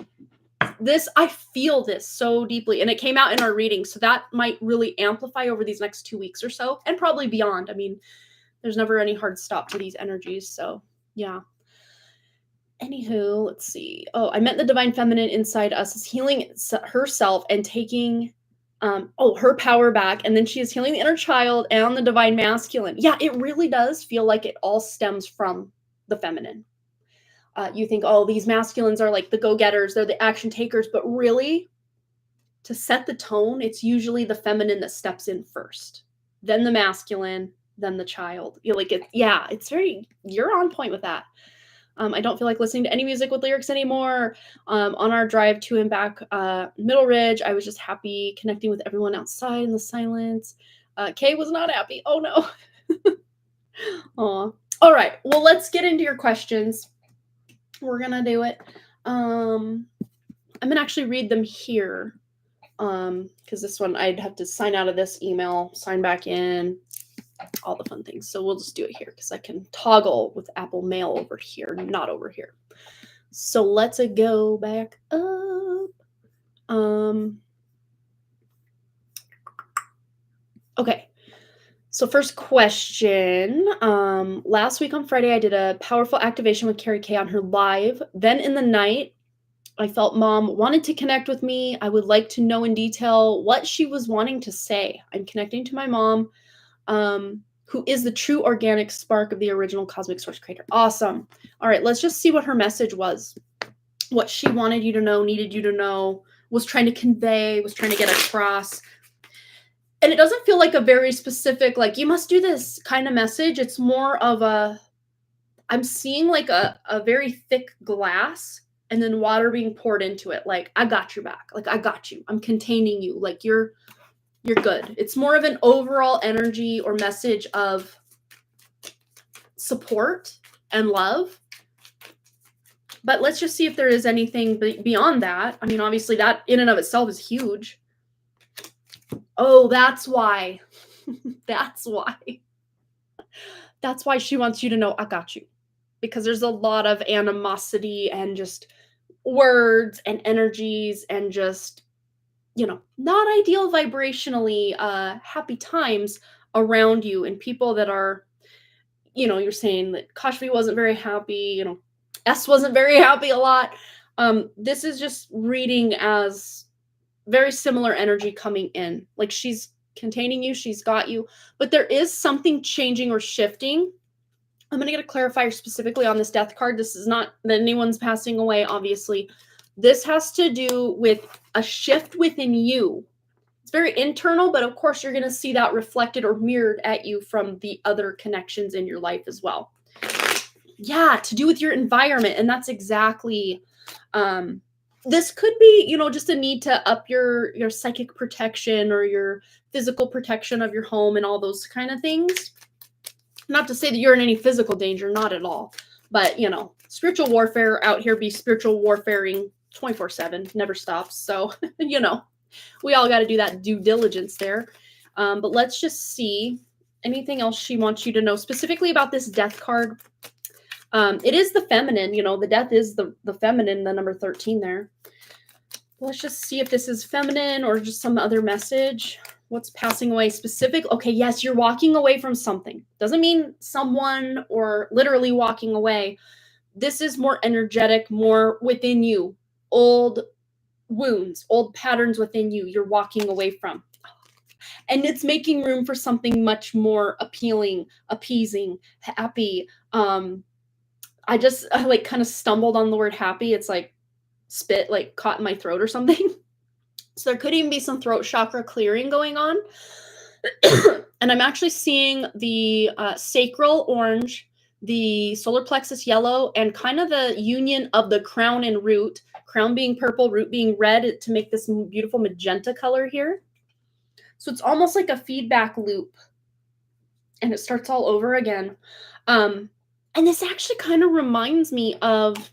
I feel this so deeply, and it came out in our reading. So that might really amplify over these next 2 weeks or so, and probably beyond. I mean, there's never any hard stop to these energies. So yeah. Anywho, let's see. Oh, I meant the divine feminine inside us is healing herself and taking her power back. And then she is healing the inner child and the divine masculine. Yeah, it really does feel like it all stems from the feminine. You think, oh, these masculines are like the go-getters, they're the action takers, but really, to set the tone, it's usually the feminine that steps in first, then the masculine, then the child. You're like, you're on point with that. I don't feel like listening to any music with lyrics anymore. On our drive to and back Middle Ridge, I was just happy connecting with everyone outside in the silence. Kay was not happy. Oh no. Aw. All right. Well, let's get into your questions. We're gonna do it. I'm gonna actually read them here. Because this one I'd have to sign out of this email, sign back in, all the fun things. So we'll just do it here because I can toggle with Apple Mail over here, not over here. So let's go back up. Okay. So first question. Last week on Friday, I did a powerful activation with Carrie Kay on her live. Then in the night, I felt mom wanted to connect with me. I would like to know in detail what she was wanting to say. I'm connecting to my mom, who is the true organic spark of the original cosmic source creator. Awesome. All right, let's just see what her message was. What she wanted you to know, needed you to know, was trying to convey, was trying to get across. And it doesn't feel like a very specific, like, you must do this kind of message. It's more of I'm seeing like a very thick glass and then water being poured into it. Like, I got your back. Like, I got you. I'm containing you. Like, you're good. It's more of an overall energy or message of support and love. But let's just see if there is anything beyond that. I mean, obviously that in and of itself is huge. Oh, that's why. That's why. That's why she wants you to know I got you. Because there's a lot of animosity and just words and energies and just, not ideal vibrationally happy times around you, and people that are, you're saying that Kashvi wasn't very happy, S wasn't very happy a lot. This is just reading as very similar energy coming in. Like, she's containing you, she's got you, but there is something changing or shifting. I'm going to get a clarifier specifically on this death card. This is not that anyone's passing away, obviously. This has to do with a shift within you. It's very internal, but of course you're going to see that reflected or mirrored at you from the other connections in your life as well. Yeah, to do with your environment. And that's exactly, this could be, just a need to up your psychic protection or your physical protection of your home and all those kind of things. Not to say that you're in any physical danger, not at all. But, spiritual warfare out here be spiritual warfaring 24/7, never stops. So, we all got to do that due diligence there. But let's just see anything else she wants you to know specifically about this death card. It is the feminine, you know, the death is the feminine, the number 13 there. Let's just see if this is feminine or just some other message. What's passing away specific? Okay, yes, you're walking away from something. Doesn't mean someone or literally walking away. This is more energetic, more within you. Old wounds, old patterns within you, you're walking away from. And it's making room for something much more appealing, appeasing, happy. I like kind of stumbled on the word happy. It's like spit like caught in my throat or something. So there could even be some throat chakra clearing going on. And I'm actually seeing the sacral orange, the solar plexus yellow, and kind of the union of the crown and root. Crown being purple, root being red to make this beautiful magenta color here. So it's almost like a feedback loop. And it starts all over again. And this actually kind of reminds me of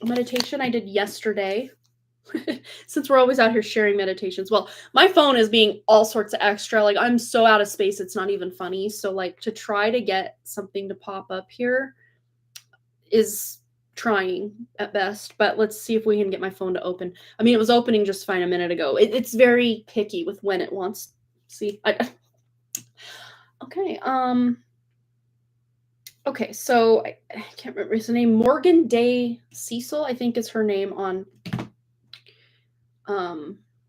a meditation I did yesterday. Since we're always out here sharing meditations. Well, my phone is being all sorts of extra. Like, I'm so out of space, it's not even funny. So, like, to try to get something to pop up here is trying at best. But let's see if we can get my phone to open. I mean, it was opening just fine a minute ago. It's very picky with when it wants. See? Okay. Okay, so I can't remember his name. Morgan Day Cecil, I think, is her name on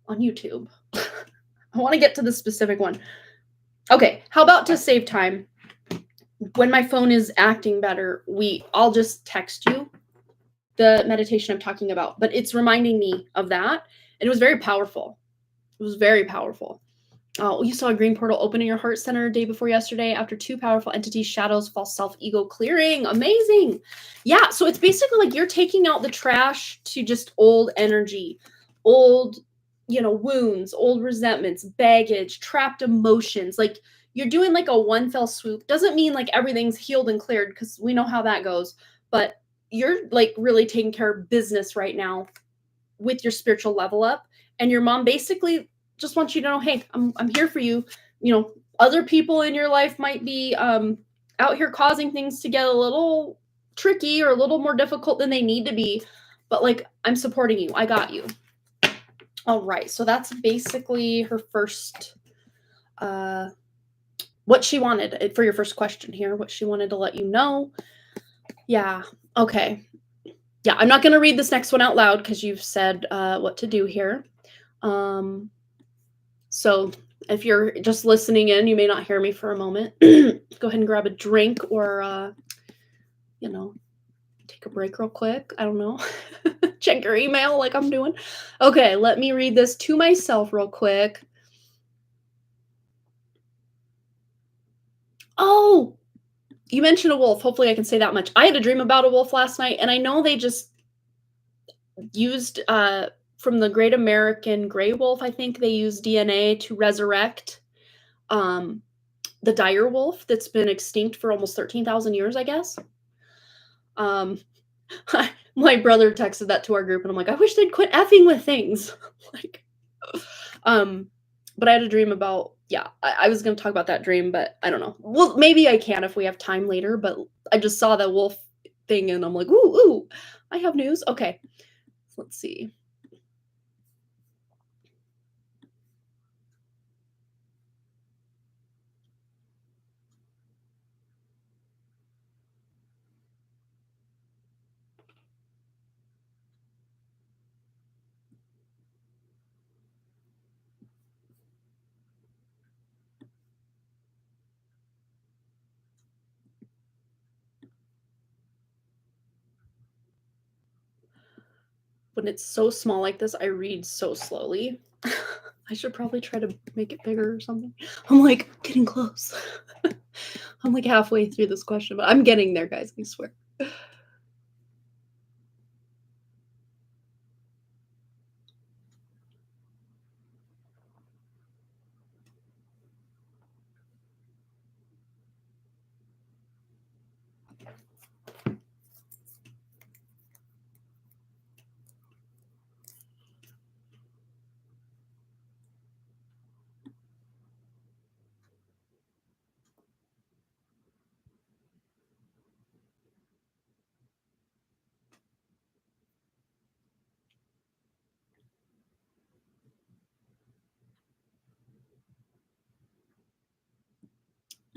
YouTube. I want to get to the specific one. Okay, how about to save time? When my phone is acting better, I'll just text you the meditation I'm talking about, but it's reminding me of that. And it was very powerful. It was very powerful. Oh, you saw a green portal open in your heart center day before yesterday after 2 powerful entities, shadows, false self, ego clearing. Amazing. Yeah, so it's basically like you're taking out the trash to just old energy, old, wounds, old resentments, baggage, trapped emotions. Like you're doing like a one fell swoop. Doesn't mean like everything's healed and cleared because we know how that goes. But you're like really taking care of business right now with your spiritual level up. And your mom basically just wants you to know, hey, I'm here for you. Other people in your life might be out here causing things to get a little tricky or a little more difficult than they need to be. But like, I'm supporting you. I got you. All right. So that's basically her first, what she wanted for your first question here, what she wanted to let you know. Yeah. Okay. Yeah. I'm not going to read this next one out loud because you've said what to do here. So if you're just listening in, you may not hear me for a moment. Go ahead and grab a drink or, take a break real quick. I don't know. Check your email like I'm doing. Okay, let me read this to myself real quick. Oh, you mentioned a wolf. Hopefully I can say that much. I had a dream about a wolf last night, and I know they just used from the Great American Gray Wolf, I think they used DNA to resurrect the dire wolf that's been extinct for almost 13,000 years, I guess. My brother texted that to our group, and I'm like, I wish they'd quit effing with things. But I had a dream about, I was going to talk about that dream, but I don't know. Well, maybe I can if we have time later, but I just saw that wolf thing, and I'm like, ooh, I have news. Okay, let's see. When it's so small like this, I read so slowly. I should probably try to make it bigger or something. I'm like getting close. I'm like halfway through this question, but I'm getting there, guys, I swear.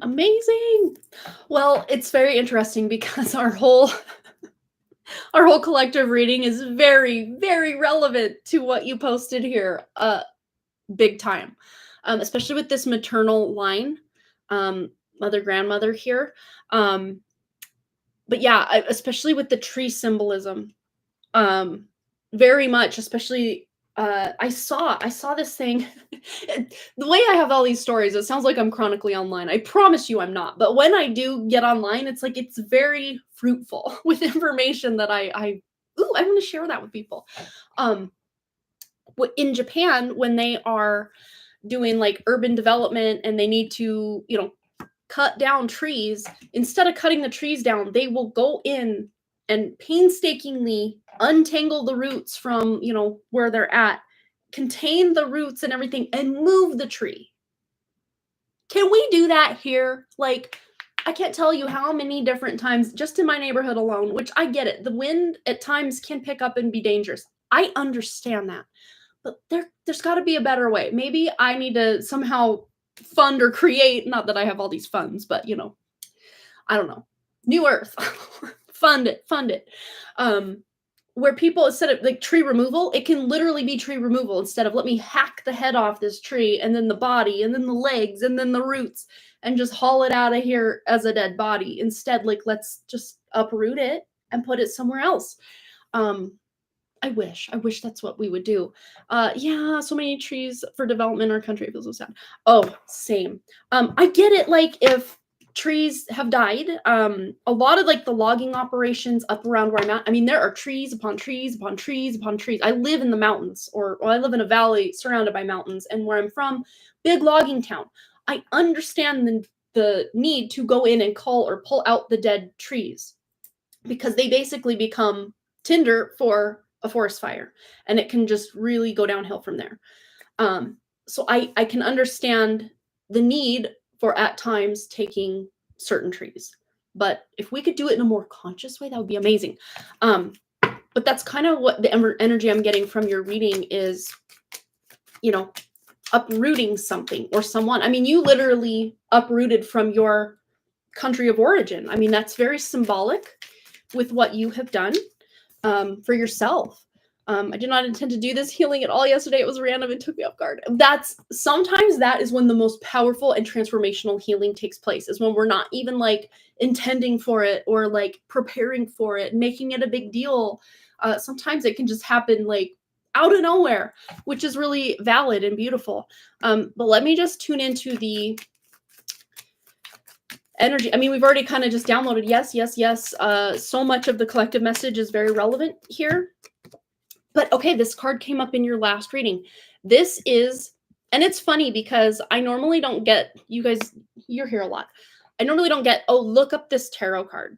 Amazing. Well, it's very interesting because our whole collective reading is very, very relevant to what you posted here. Big time. Especially with this maternal line, mother, grandmother here. But yeah, especially with the tree symbolism, very much, especially I saw this thing. The way I have all these stories, it sounds like I'm chronically online. I promise you I'm not. But when I do get online, it's like it's very fruitful with information that I want to share that with people. In Japan, when they are doing like urban development and they need to, cut down trees, instead of cutting the trees down, they will go in and painstakingly untangle the roots from, where they're at, contain the roots and everything, and move the tree. Can we do that here? Like, I can't tell you how many different times just in my neighborhood alone, which I get it. The wind at times can pick up and be dangerous. I understand that. But there's got to be a better way. Maybe I need to somehow fund or create, not that I have all these funds, but I don't know. New Earth. fund it. Where people, instead of like tree removal, it can literally be tree removal instead of let me hack the head off this tree and then the body and then the legs and then the roots and just haul it out of here as a dead body. Instead, like, let's just uproot it and put it somewhere else. I wish that's what we would do. Yeah, so many trees for development in our country. It feels so sad. Oh, same. I get it. Like, if trees have died, a lot of like the logging operations up around where I'm at, I mean, there are trees upon trees upon trees upon trees. I live in the mountains, or I live in a valley surrounded by mountains, and where I'm from, big logging town. I understand the need to go in and cull or pull out the dead trees because they basically become tinder for a forest fire, and it can just really go downhill from there. So I can understand the need for at times taking certain trees, but if we could do it in a more conscious way, that would be amazing. But that's kind of what the energy I'm getting from your reading is, uprooting something or someone. I mean, you literally uprooted from your country of origin. I mean, that's very symbolic with what you have done. For yourself. I did not intend to do this healing at all yesterday. It was random and took me off guard. Sometimes that is when the most powerful and transformational healing takes place, is when we're not even like intending for it or like preparing for it, making it a big deal. Sometimes it can just happen like out of nowhere, which is really valid and beautiful. But let me just tune into the energy. I mean, we've already kind of just downloaded. Yes. So much of the collective message is very relevant here. But okay, this card came up in your last reading. This is, and it's funny because I normally don't get, you guys, you're here a lot. I normally don't get, oh, look up this tarot card.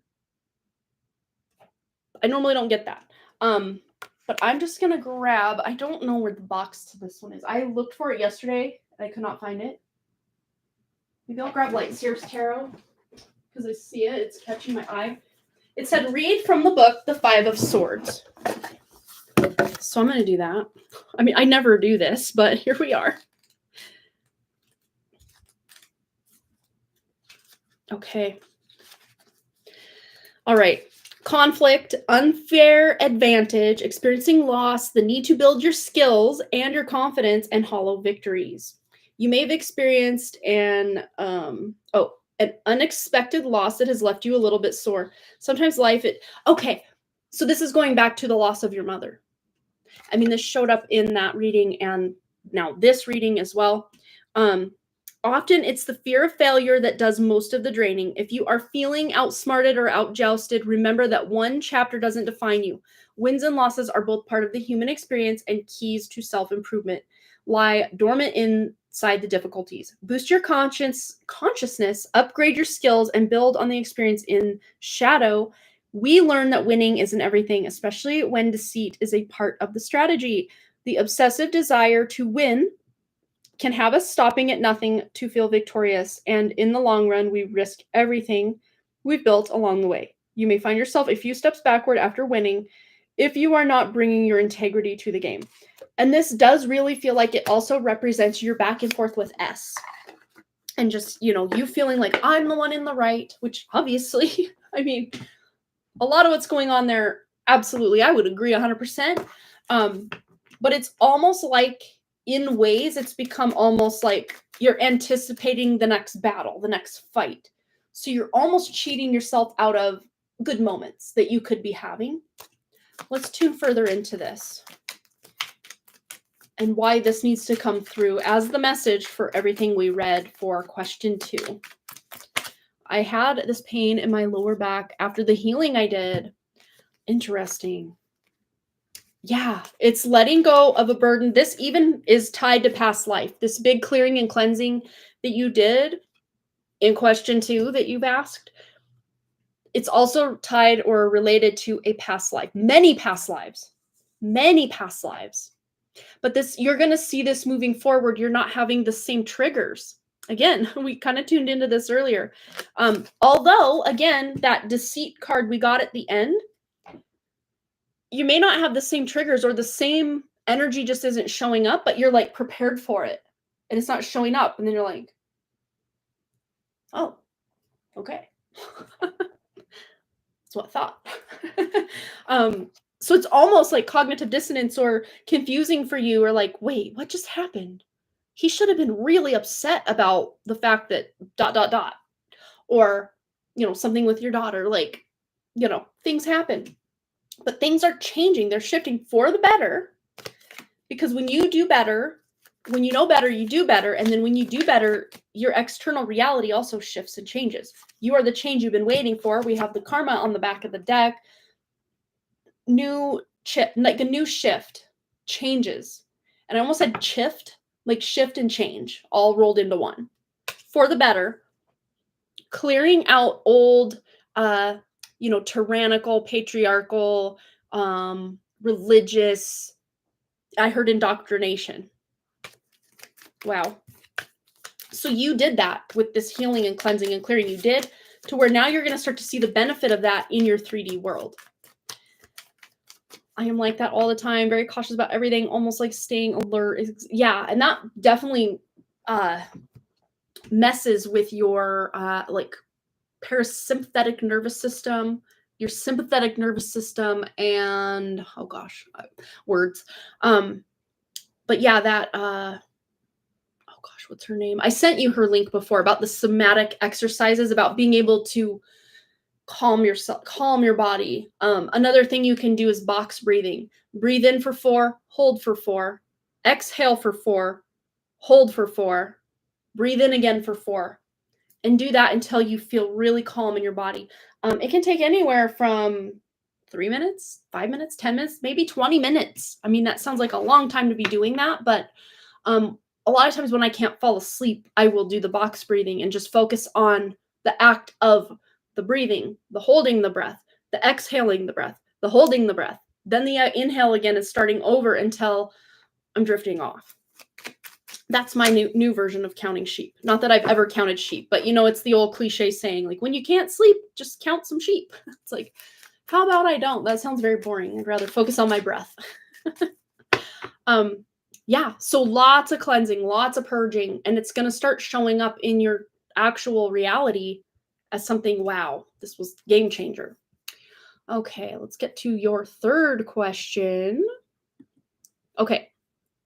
I normally don't get that. But I'm just going to grab, I don't know where the box to this one is. I looked for it yesterday. I could not find it. Maybe I'll grab like Sears Tarot because I see it. It's catching my eye. It said, read from the book, The Five of Swords. So I'm going to do that. I mean, I never do this, but here we are. Okay. All right. Conflict, unfair advantage, experiencing loss, the need to build your skills and your confidence, and hollow victories. You may have experienced an unexpected loss that has left you a little bit sore. Sometimes okay. So this is going back to the loss of your mother. I mean, this showed up in that reading and now this reading as well. Often it's the fear of failure that does most of the draining. If you are feeling outsmarted or outjousted, remember that one chapter doesn't define you. Wins and losses are both part of the human experience, and keys to self-improvement lie dormant inside the difficulties. Boost your consciousness, upgrade your skills, and build on the experience in shadow. We learn that winning isn't everything, especially when deceit is a part of the strategy. The obsessive desire to win can have us stopping at nothing to feel victorious, and in the long run, we risk everything we've built along the way. You may find yourself a few steps backward after winning if you are not bringing your integrity to the game. And this does really feel like it also represents your back and forth with S. and just, you feeling like I'm the one in the right, which obviously, I mean, a lot of what's going on there, absolutely, I would agree 100%. But it's almost like, in ways, it's become almost like you're anticipating the next battle, the next fight. So you're almost cheating yourself out of good moments that you could be having. Let's tune further into this and why this needs to come through as the message for everything we read for question 2. I had this pain in my lower back after the healing I did. Interesting. Yeah, it's letting go of a burden. This even is tied to past life. This big clearing and cleansing that you did in question 2 that you've asked, it's also tied or related to a past life. Many past lives. But this, you're going to see this moving forward. You're not having the same triggers. Again, we kind of tuned into this earlier. Although, again, that deceit card we got at the end, you may not have the same triggers, or the same energy just isn't showing up, but you're like prepared for it and it's not showing up. And then you're like, oh, okay. That's what I thought. So it's almost like cognitive dissonance or confusing for you, or like, wait, what just happened? He should have been really upset about the fact that ... or, something with your daughter, like, things happen. But things are changing. They're shifting for the better, because when you do better, when you know better, you do better. And then when you do better, your external reality also shifts and changes. You are the change you've been waiting for. We have the karma on the back of the deck. Like a new shift, changes. And I almost said shift, like shift and change, all rolled into one. For the better, clearing out old, tyrannical, patriarchal, religious, I heard indoctrination. Wow. So you did that with this healing and cleansing and clearing. You did, to where now you're going to start to see the benefit of that in your 3D world. I am like that all the time, very cautious about everything, almost like staying alert. Yeah, and that definitely messes with your like parasympathetic nervous system, your sympathetic nervous system, and oh gosh, words. But yeah, that oh gosh, what's her name? I sent you her link before about the somatic exercises, about being able to calm yourself, calm your body. Another thing you can do is box breathing. Breathe in for 4, hold for 4, exhale for 4, hold for 4, breathe in again for 4. And do that until you feel really calm in your body. It can take anywhere from 3 minutes, 5 minutes, 10 minutes, maybe 20 minutes. I mean, that sounds like a long time to be doing that, but a lot of times when I can't fall asleep, I will do the box breathing and just focus on the act of the breathing, the holding the breath, the exhaling the breath, the holding the breath. Then the inhale again is starting over until I'm drifting off. That's my new version of counting sheep. Not that I've ever counted sheep, but it's the old cliche saying, like, when you can't sleep, just count some sheep. It's like, how about I don't? That sounds very boring. I'd rather focus on my breath. Yeah, so lots of cleansing, lots of purging, and it's going to start showing up in your actual reality as something, wow, this was game changer. Okay, let's get to your third question. Okay.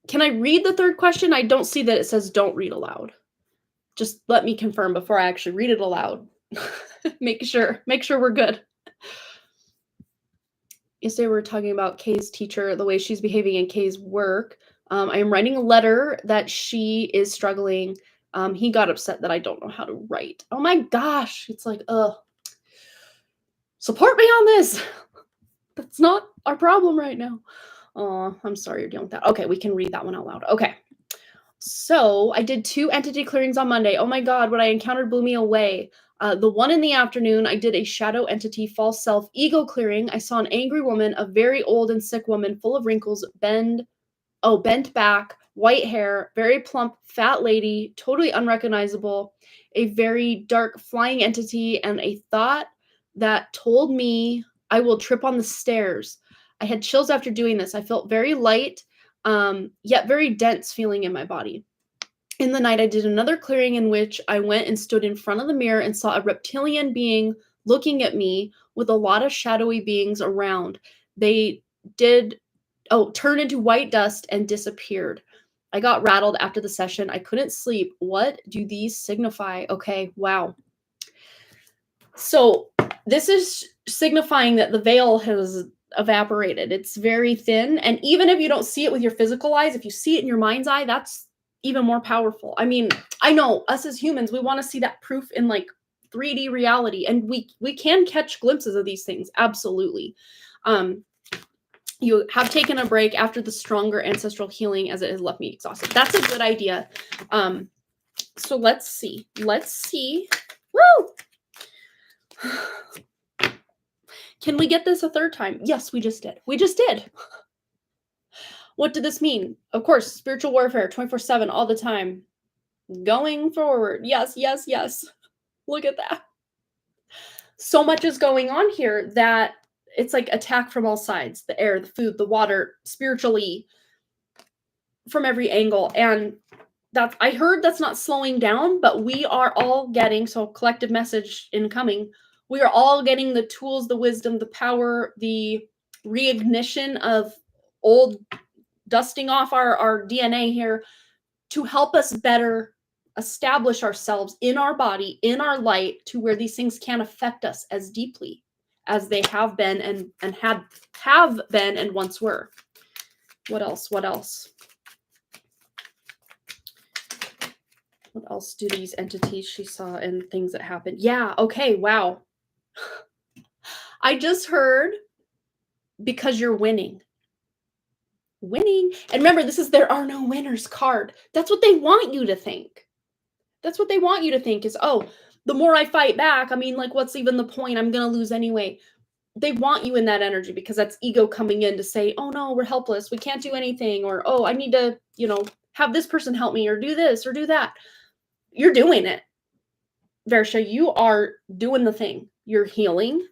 Can I read the third question? I don't see that it says don't read aloud. Just let me confirm before I actually read it aloud. Make sure we're good. Yesterday we were talking about Kay's teacher, the way she's behaving in Kay's work. I am writing a letter that she is struggling. He got upset that I don't know how to write. Oh my gosh. It's like, support me on this. That's not our problem right now. Oh, I'm sorry you're dealing with that. Okay, we can read that one out loud. Okay. So I did 2 entity clearings on Monday. Oh my God, what I encountered blew me away. The one in the afternoon, I did a shadow entity, false self, ego clearing. I saw an angry woman, a very old and sick woman, full of wrinkles, bent back, white hair, very plump, fat lady, totally unrecognizable, a very dark flying entity, and a thought that told me I will trip on the stairs. I had chills after doing this. I felt very light, yet very dense feeling in my body. In the night, I did another clearing in which I went and stood in front of the mirror and saw a reptilian being looking at me with a lot of shadowy beings around. They did turn into white dust and disappeared. I got rattled after the session. I couldn't sleep. What do these signify? Okay, wow. So this is signifying that the veil has evaporated. It's very thin. And even if you don't see it with your physical eyes, if you see it in your mind's eye, that's even more powerful. I mean, I know us as humans, we want to see that proof in like 3D reality, and we can catch glimpses of these things. Absolutely. You have taken a break after the stronger ancestral healing as it has left me exhausted. That's a good idea. So let's see. Let's see. Woo! Can we get this a third time? Yes, we just did. We just did. What did this mean? Of course, spiritual warfare, 24/7, all the time. Going forward. Yes, yes, yes. Look at that. So much is going on here that it's like attack from all sides. The air, the food, the water, spiritually, from every angle. And that's, I heard that's not slowing down, but we are all getting, so collective message incoming, we are all getting the tools, the wisdom, the power, the reignition of old, dusting off our DNA here to help us better establish ourselves in our body, in our light, to where these things can't affect us as deeply as they have been and have been and once were. What else? What else? What else do these entities she saw and things that happened? Yeah, okay, wow. I just heard because you're winning. Winning. And remember, this is there are no winners card. That's what they want you to think. That's what they want you to think is, oh, the more I fight back, I mean, like, what's even the point? I'm going to lose anyway. They want you in that energy because that's ego coming in to say, oh no, we're helpless. We can't do anything. Or, oh, I need to, have this person help me or do this or do that. You're doing it. Versha, you are doing the thing. You're healing.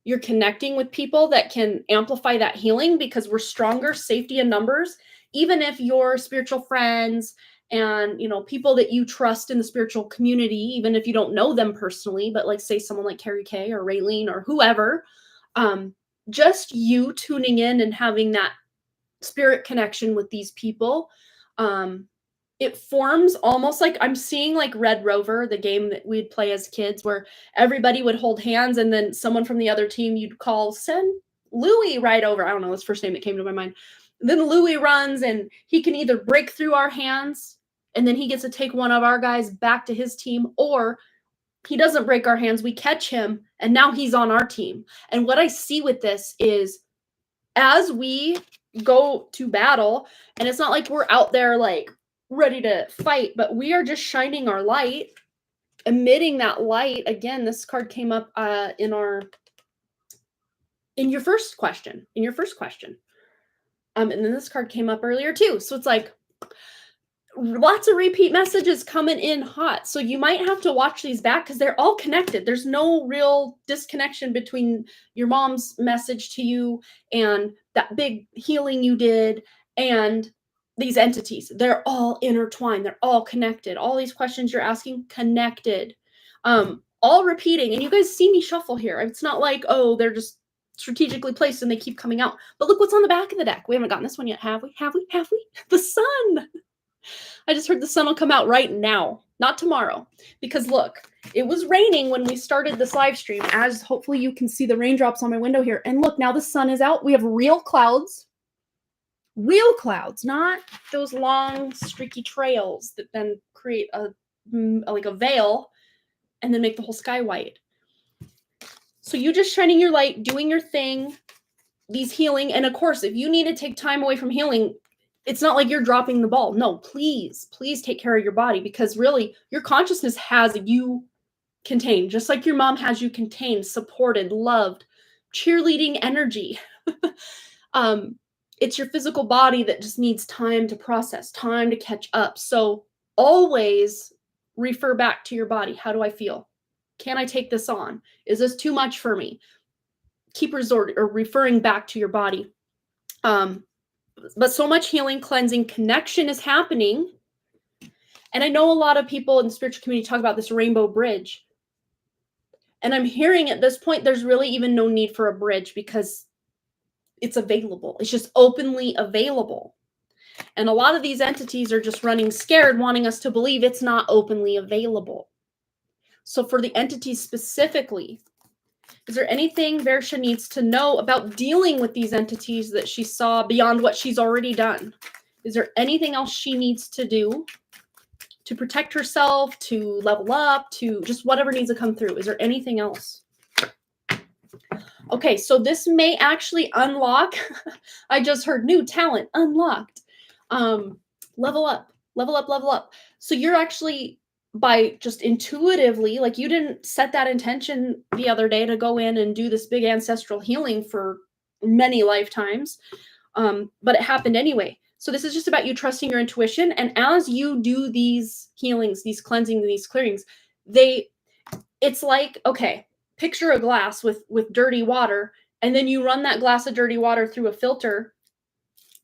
You're connecting with people that can amplify that healing because we're stronger, safety in numbers. Even if your spiritual friends and, people that you trust in the spiritual community, even if you don't know them personally, but like say someone like Carrie Kay or Raylene or whoever, just you tuning in and having that spirit connection with these people, it forms almost like I'm seeing like Red Rover, the game that we'd play as kids where everybody would hold hands and then someone from the other team you'd call, send Louie right over. I don't know his first name that came to my mind. And then Louie runs and he can either break through our hands and then he gets to take one of our guys back to his team, or he doesn't break our hands. We catch him and now he's on our team. And what I see with this is as we go to battle, and it's not like we're out there like ready to fight, but we are just shining our light, emitting that light. Again, this card came up in your first question. And then this card came up earlier too. So it's like lots of repeat messages coming in hot. So you might have to watch these back because they're all connected. There's no real disconnection between your mom's message to you and that big healing you did and these entities. They're all intertwined. They're all connected. All these questions you're asking, connected. All repeating. And you guys see me shuffle here. It's not like, oh, they're just strategically placed and they keep coming out. But look what's on the back of the deck. We haven't gotten this one yet, have we? Have we? The sun. I just heard the sun will come out right now, not tomorrow. Because look, it was raining when we started this live stream, as hopefully you can see the raindrops on my window here. And look, now the sun is out. We have real clouds, not those long streaky trails that then create a veil and then make the whole sky white. So you just shining your light, doing your thing, these healing. And of course, if you need to take time away from healing, it's not like you're dropping the ball. No, please take care of your body, because really your consciousness has you contained, just like your mom has you contained, supported, loved, cheerleading energy. It's your physical body that just needs time to process, time to catch up. So always refer back to your body. How do I feel? Can I take this on? Is this too much for me? Keep referring back to your body. But so much healing, cleansing, connection is happening. And I know a lot of people in the spiritual community talk about this rainbow bridge. And I'm hearing at this point, there's really even no need for a bridge because it's available. It's just openly available. And a lot of these entities are just running scared, wanting us to believe it's not openly available. So for the entities specifically, is there anything Versha needs to know about dealing with these entities that she saw beyond what she's already done? Is there anything else she needs to do to protect herself, to level up, to just whatever needs to come through? Is there anything else? Okay, so this may actually unlock. I just heard new talent unlocked. Level up, level up, level up. So you're actually, by just intuitively, like you didn't set that intention the other day to go in and do this big ancestral healing for many lifetimes, but it happened anyway. So this is just about you trusting your intuition. And as you do these healings, these cleansing, these clearings, it's like, okay, picture a glass with dirty water, and then you run that glass of dirty water through a filter.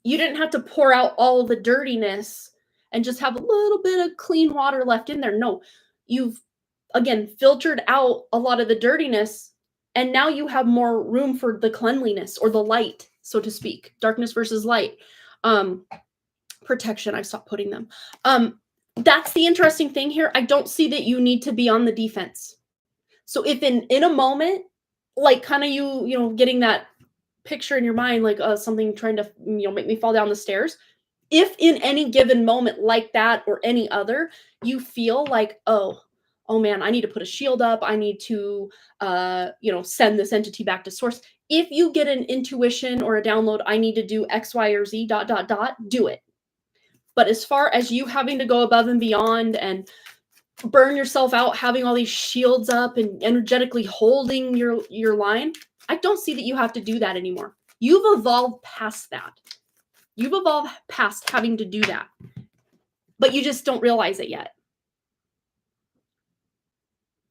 You didn't have to pour out all the dirtiness and just have a little bit of clean water left in there. No, you've, again, filtered out a lot of the dirtiness, and now you have more room for the cleanliness or the light, so to speak. Darkness versus light. Protection, I've stopped putting them. That's the interesting thing here. I don't see that you need to be on the defense. So if in a moment, like kind of you know, getting that picture in your mind, like something trying to, you know, make me fall down the stairs. If in any given moment like that or any other, you feel like, oh man, I need to put a shield up. I need to, you know, send this entity back to source. If you get an intuition or a download, I need to do X, Y, or Z, ... do it. But as far as you having to go above and beyond and burn yourself out, having all these shields up and energetically holding your line, I don't see that you have to do that anymore. You've evolved past that. You've evolved past having to do that. But you just don't realize it yet.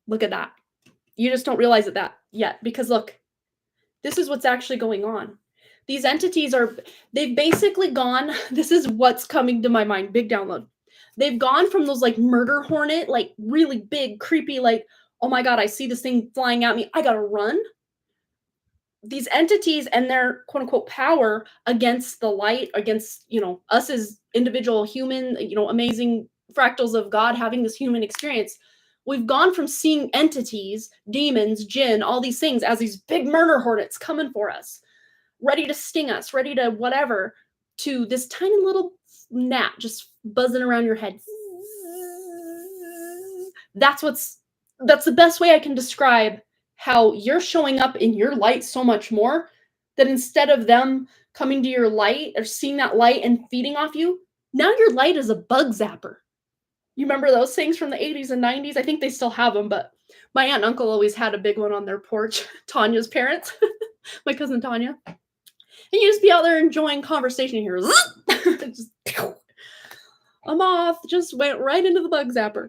Look at that. You just don't realize it that yet. Because look, this is what's actually going on. These entities they've basically gone, this is what's coming to my mind, big download. They've gone from those like murder hornet, like really big, creepy, like, oh my God, I see this thing flying at me, I gotta run. These entities and their quote unquote power against the light, against, you know, us as individual human, you know, amazing fractals of God having this human experience. We've gone from seeing entities, demons, jinn, all these things as these big murder hornets coming for us, ready to sting us, ready to whatever, to this tiny little gnat just buzzing around your head. That's the best way I can describe how you're showing up in your light so much more, that instead of them coming to your light or seeing that light and feeding off you, now your light is a bug zapper. You remember those things from the 80s and 90s? I think they still have them, but my aunt and uncle always had a big one on their porch. Tanya's parents, my cousin Tanya. And you just be out there enjoying conversation here. Just, a moth just went right into the bug zapper.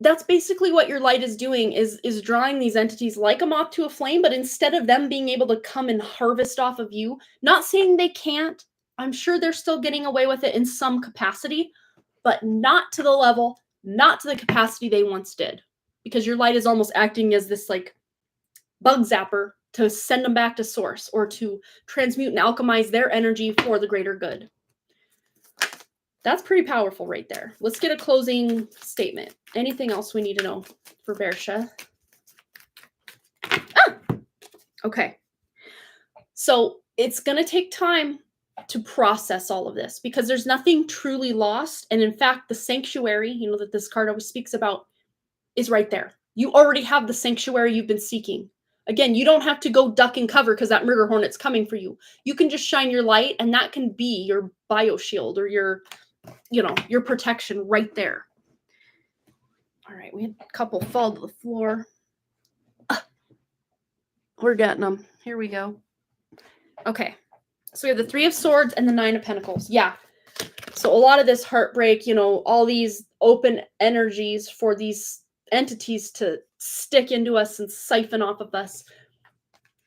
That's basically what your light is doing, is drawing these entities like a moth to a flame, but instead of them being able to come and harvest off of you, not saying they can't, I'm sure they're still getting away with it in some capacity, but not to the level, not to the capacity they once did. Because your light is almost acting as this like bug zapper to send them back to source or to transmute and alchemize their energy for the greater good. That's pretty powerful right there. Let's get a closing statement. Anything else we need to know for Versha? Okay. So it's going to take time to process all of this because there's nothing truly lost. And in fact, the sanctuary, you know, that this card always speaks about is right there. You already have the sanctuary you've been seeking. Again, you don't have to go duck and cover because that murder hornet's coming for you. You can just shine your light, and that can be your bioshield or your, you know, your protection right there. All right, we had a couple fall to the floor. We're getting them. Here we go. Okay, so we have the 3 of Swords and the 9 of Pentacles. Yeah, so a lot of this heartbreak, you know, all these open energies for these entities to stick into us and siphon off of us.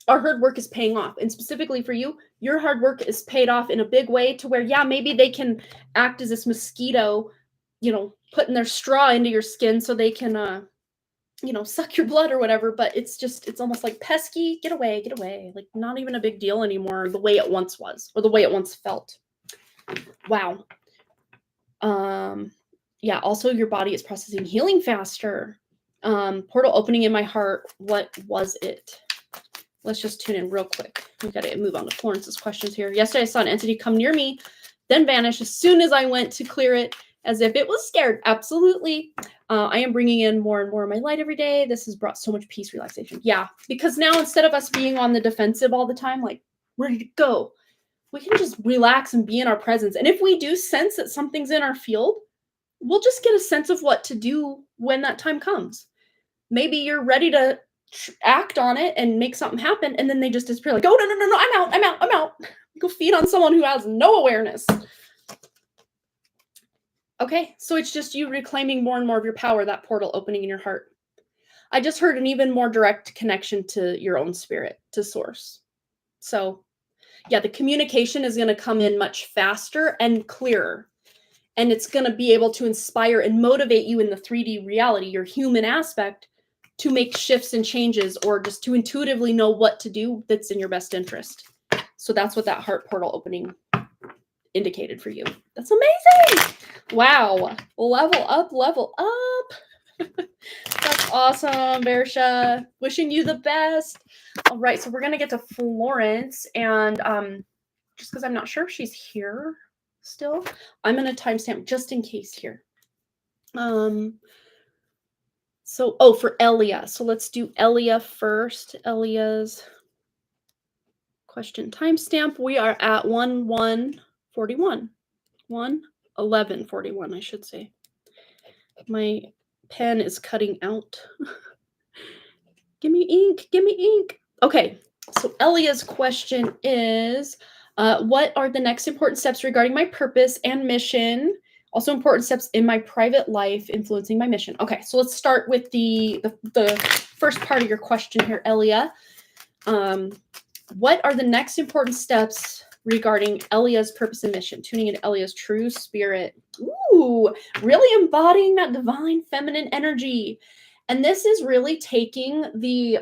Our hard work is paying off. And specifically for you, your hard work is paid off in a big way to where, yeah, maybe they can act as this mosquito putting their straw into your skin so they can, suck your blood or whatever. But it's almost like pesky, get away, like not even a big deal anymore, the way it once was, or the way it once felt. Wow. Yeah, also your body is processing healing faster. Portal opening in my heart. What was it? Let's just tune in real quick. We got to move on to Florence's questions here. Yesterday, I saw an entity come near me, then vanish as soon as I went to clear it, as if it was scared. Absolutely. I am bringing in more and more of my light every day. This has brought so much peace, relaxation. Yeah, because now instead of us being on the defensive all the time, like ready to go, we can just relax and be in our presence. And if we do sense that something's in our field, we'll just get a sense of what to do when that time comes. Maybe you're ready to act on it and make something happen, and then they just disappear. Like, oh, no, I'm out. Go feed on someone who has no awareness. Okay, so it's just you reclaiming more and more of your power, that portal opening in your heart. I just heard an even more direct connection to your own spirit, to source. So yeah, the communication is going to come in much faster and clearer. And it's going to be able to inspire and motivate you in the 3D reality, your human aspect, to make shifts and changes, or just to intuitively know what to do that's in your best interest. So that's what that heart portal opening indicated for you. That's amazing. Wow. Level up. That's awesome, Bersha. Wishing you the best. All right, so we're going to get to Florence. And just because I'm not sure if she's here still, I'm going to timestamp just in case here. For Elia. So let's do Elia first. Elia's question timestamp. We are at 1:41. 1:11:41, I should say. My pen is cutting out. Give me ink. Okay, so Elia's question is, what are the next important steps regarding my purpose and mission? Also important steps in my private life influencing my mission. Okay, so let's start with the first part of your question here, Elia. What are the next important steps regarding Elia's purpose and mission? Tuning into Elia's true spirit. Ooh, really embodying that divine feminine energy. And this is really taking the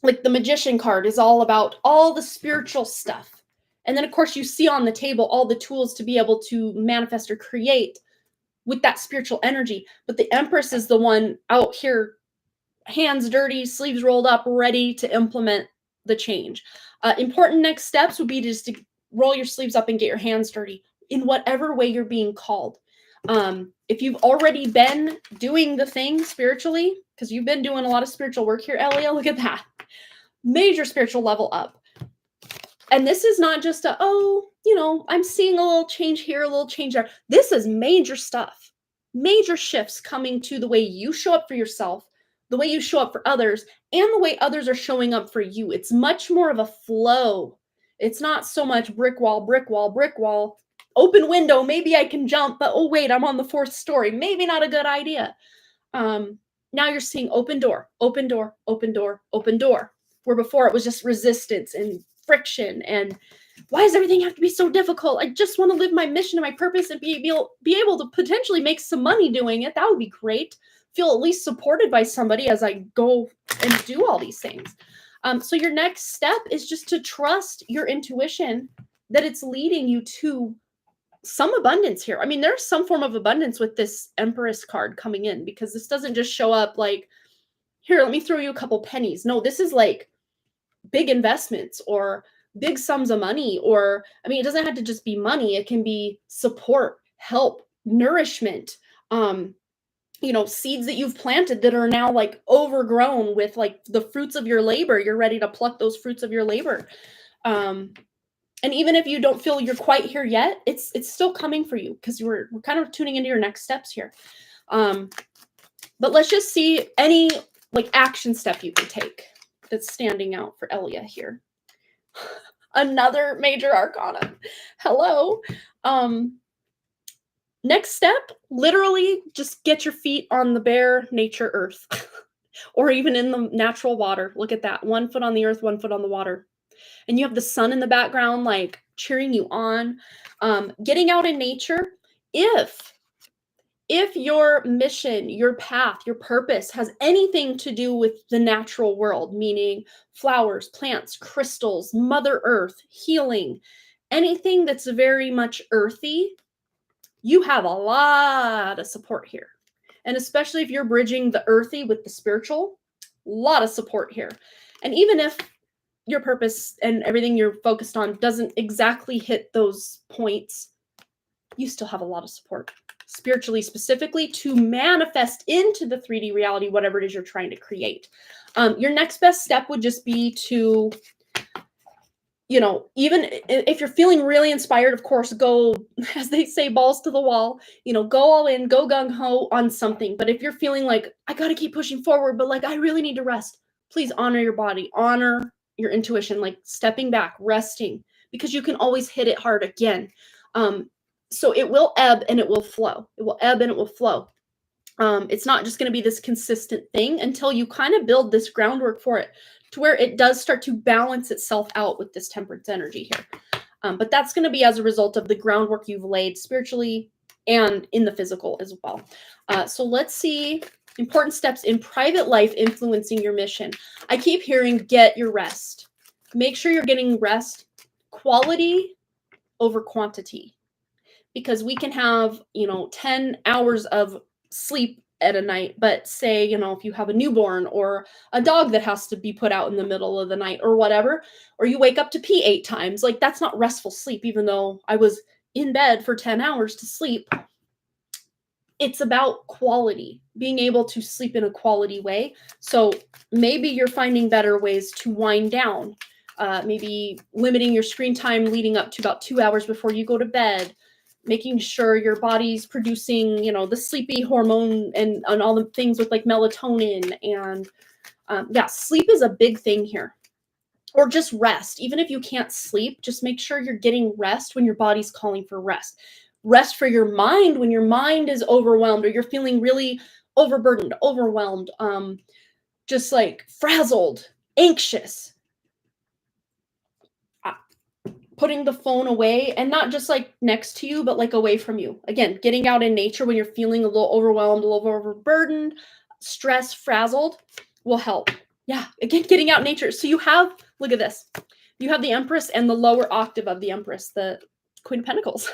the magician card is all about all the spiritual stuff. And then, of course, you see on the table all the tools to be able to manifest or create with that spiritual energy. But the Empress is the one out here, hands dirty, sleeves rolled up, ready to implement the change. Important next steps would be just to roll your sleeves up and get your hands dirty in whatever way you're being called. If you've already been doing the thing spiritually, because you've been doing a lot of spiritual work here, Elia, look at that. Major spiritual level up. And this is not just I'm seeing a little change here, a little change there. This is major stuff. Major shifts coming to the way you show up for yourself, the way you show up for others, and the way others are showing up for you. It's much more of a flow. It's not so much brick wall, open window, maybe I can jump, but oh wait, I'm on the 4th story. Maybe not a good idea. Now you're seeing open door, where before it was just resistance and friction and why does everything have to be so difficult? I just want to live my mission and my purpose and be able to potentially make some money doing it. That would be great. Feel at least supported by somebody as I go and do all these things. So your next step is just to trust your intuition that it's leading you to some abundance here. I mean, there's some form of abundance with this Empress card coming in, because this doesn't just show up like, here, let me throw you a couple pennies. No, this is like big investments or big sums of money, or, I mean, it doesn't have to just be money. It can be support, help, nourishment, seeds that you've planted that are now like overgrown with like the fruits of your labor. You're ready to pluck those fruits of your labor. And even if you don't feel you're quite here yet, it's still coming for you, because we're kind of tuning into your next steps here. But let's just see any like action step you can take that's standing out for Elia here. Another major arcana. Hello. Next step, literally just get your feet on the bare nature earth or even in the natural water. Look at that. 1 foot on the earth, 1 foot on the water. And you have the sun in the background, like cheering you on. Getting out in nature. If If your mission, your path, your purpose has anything to do with the natural world, meaning flowers, plants, crystals, Mother Earth, healing, anything that's very much earthy, you have a lot of support here. And especially if you're bridging the earthy with the spiritual, a lot of support here. And even if your purpose and everything you're focused on doesn't exactly hit those points, you still have a lot of support spiritually, specifically to manifest into the 3D reality, whatever it is you're trying to create. Your next best step would just be to, you know, even if you're feeling really inspired, of course, go, as they say, balls to the wall, you know, go all in, go gung ho on something. But if you're feeling like, I got to keep pushing forward, but like, I really need to rest, please honor your body, honor your intuition, like stepping back, resting, because you can always hit it hard again. So it will ebb and it will flow. It will ebb and it will flow. It's not just going to be this consistent thing until you kind of build this groundwork for it to where it does start to balance itself out with this temperance energy here. But that's going to be as a result of the groundwork you've laid spiritually and in the physical as well. So let's see important steps in private life influencing your mission. I keep hearing get your rest. Make sure you're getting rest, quality over quantity. Because we can have, 10 hours of sleep at a night, but say, if you have a newborn or a dog that has to be put out in the middle of the night or whatever, or you wake up to pee 8 times, like that's not restful sleep, even though I was in bed for 10 hours to sleep. It's about quality, being able to sleep in a quality way. So maybe you're finding better ways to wind down, maybe limiting your screen time leading up to about 2 hours before you go to bed, making sure your body's producing, the sleepy hormone and all the things with like melatonin. And sleep is a big thing here. Or just rest. Even if you can't sleep, just make sure you're getting rest when your body's calling for rest. Rest for your mind when your mind is overwhelmed or you're feeling really overburdened, overwhelmed, just like frazzled, anxious. Putting the phone away, and not just like next to you, but like away from you. Again, getting out in nature when you're feeling a little overwhelmed, a little overburdened, stressed, frazzled will help. Yeah, again, getting out in nature. So you have, look at this. You have the Empress and the lower octave of the Empress, the Queen of Pentacles.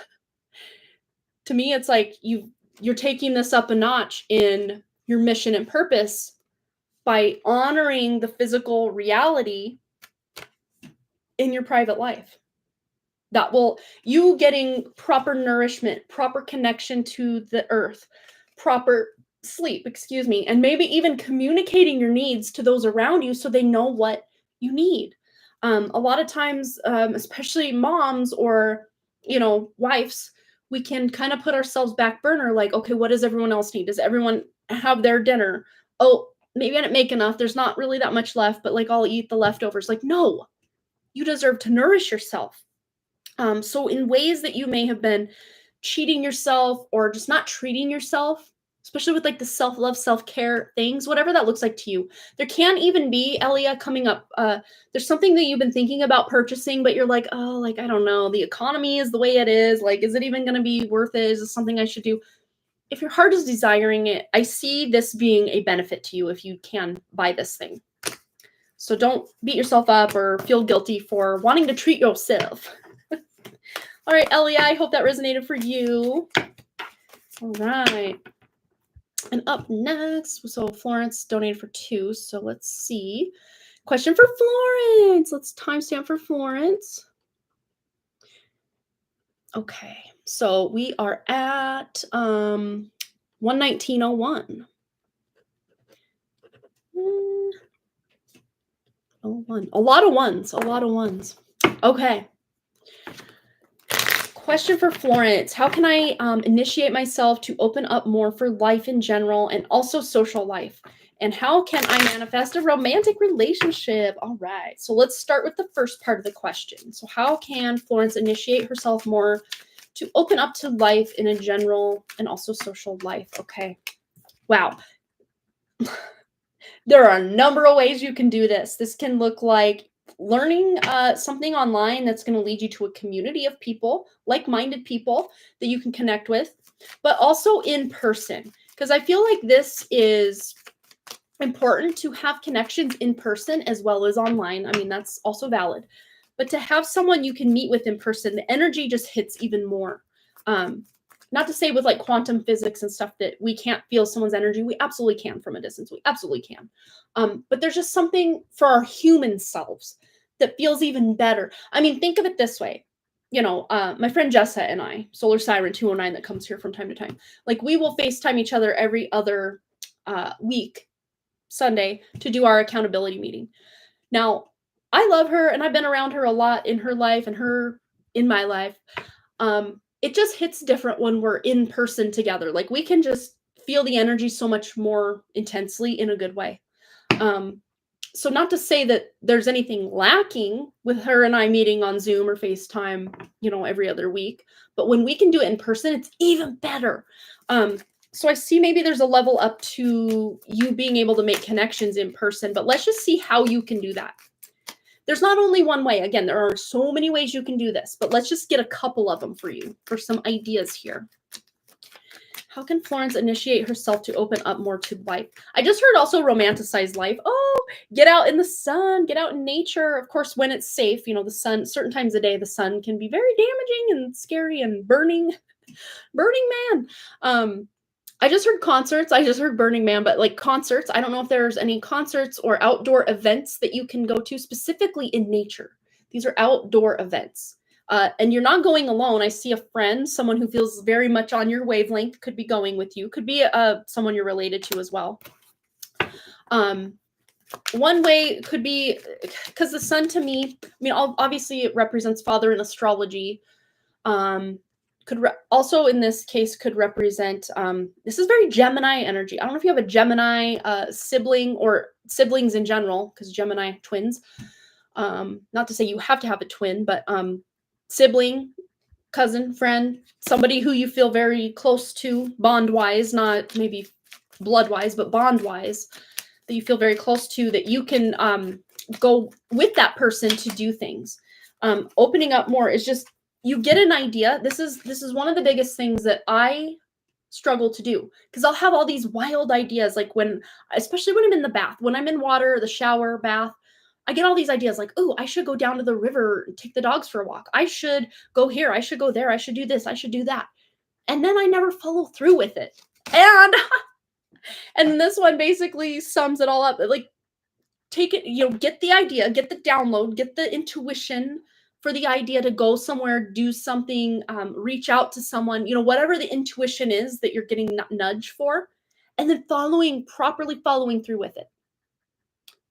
To me, it's like you're taking this up a notch in your mission and purpose by honoring the physical reality in your private life. That will, you getting proper nourishment, proper connection to the earth, proper sleep, and maybe even communicating your needs to those around you so they know what you need. A lot of times, especially moms or, wives, we can kind of put ourselves back burner, like, okay, what does everyone else need? Does everyone have their dinner? Oh, maybe I didn't make enough. There's not really that much left, but like I'll eat the leftovers. Like, no, you deserve to nourish yourself. So in ways that you may have been cheating yourself or just not treating yourself, especially with like the self-love, self-care things, whatever that looks like to you. There can even be, Elia, coming up, there's something that you've been thinking about purchasing, but you're like, oh, like, I don't know, the economy is the way it is. Like, is it even going to be worth it? Is this something I should do? If your heart is desiring it, I see this being a benefit to you if you can buy this thing. So don't beat yourself up or feel guilty for wanting to treat yourself. All right, Elia, I hope that resonated for you. All right. And up next, so Florence donated for 2. So let's see. Question for Florence. Let's timestamp for Florence. Okay. So we are at 119.01. 01. A lot of ones. Okay. Question for Florence. How can I initiate myself to open up more for life in general and also social life? And how can I manifest a romantic relationship? All right. So let's start with the first part of the question. So how can Florence initiate herself more to open up to life in a general and also social life? Okay. Wow. There are a number of ways you can do this. This can look like learning something online that's going to lead you to a community of people, like-minded people that you can connect with. but also in person, because I feel like this is important to have connections in person as well as online. I mean, that's also valid. But to have someone you can meet with in person, the energy just hits even more. Not to say with like quantum physics and stuff that we can't feel someone's energy. We absolutely can from a distance. We absolutely can. But there's just something for our human selves that feels even better. I mean, think of it this way. My friend Jessa and I, Solar Siren 209, that comes here from time to time, like we will FaceTime each other every other week, Sunday, to do our accountability meeting. Now, I love her and I've been around her a lot in her life and her in my life. It just hits different when we're in person together. Like we can just feel the energy so much more intensely in a good way. So not to say that there's anything lacking with her and I meeting on Zoom or FaceTime, every other week, but when we can do it in person, it's even better. So I see maybe there's a level up to you being able to make connections in person, but let's just see how you can do that. There's not only one way. Again, there are so many ways you can do this, but let's just get a couple of them for you, for some ideas here. How can Florence initiate herself to open up more to life? I just heard also romanticize life. Oh, get out in the sun, get out in nature. Of course, when it's safe, the sun, certain times of day, the sun can be very damaging and scary and burning man. I just heard concerts. I just heard Burning Man, but like concerts, I don't know if there's any concerts or outdoor events that you can go to specifically in nature. These are outdoor events. And you're not going alone. I see a friend, someone who feels very much on your wavelength, could be going with you, could be someone you're related to as well. One way could be, because the sun to me, I mean, obviously it represents father in astrology. Also in this case could represent, this is very Gemini energy. I don't know if you have a Gemini sibling or siblings in general, because Gemini twins. Not to say you have to have a twin, but sibling, cousin, friend, somebody who you feel very close to, bond-wise, not maybe blood-wise, but bond-wise, that you feel very close to, that you can go with that person to do things. Opening up more is just, you get an idea. This is one of the biggest things that I struggle to do, because I'll have all these wild ideas, like especially when I'm in the bath, when I'm in water, the shower, bath, I get all these ideas like, oh, I should go down to the river and take the dogs for a walk. I should go here. I should go there. I should do this. I should do that. And then I never follow through with it. And this one basically sums it all up. Like, take it, get the idea, get the download, get the intuition for the idea to go somewhere, do something, reach out to someone, whatever the intuition is that you're getting nudged for, and then properly following through with it.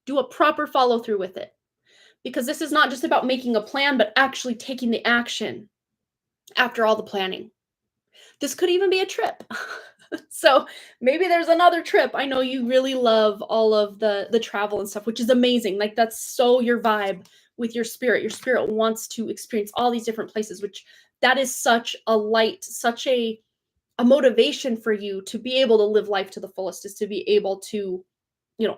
Do a proper follow through with it, because this is not just about making a plan, but actually taking the action after all the planning. This could even be a trip. So maybe there's another trip. I know you really love all of the travel and stuff, which is amazing. Like, that's so your vibe with your spirit. Your spirit wants to experience all these different places, which that is such a light, such a motivation for you to be able to live life to the fullest, is to be able to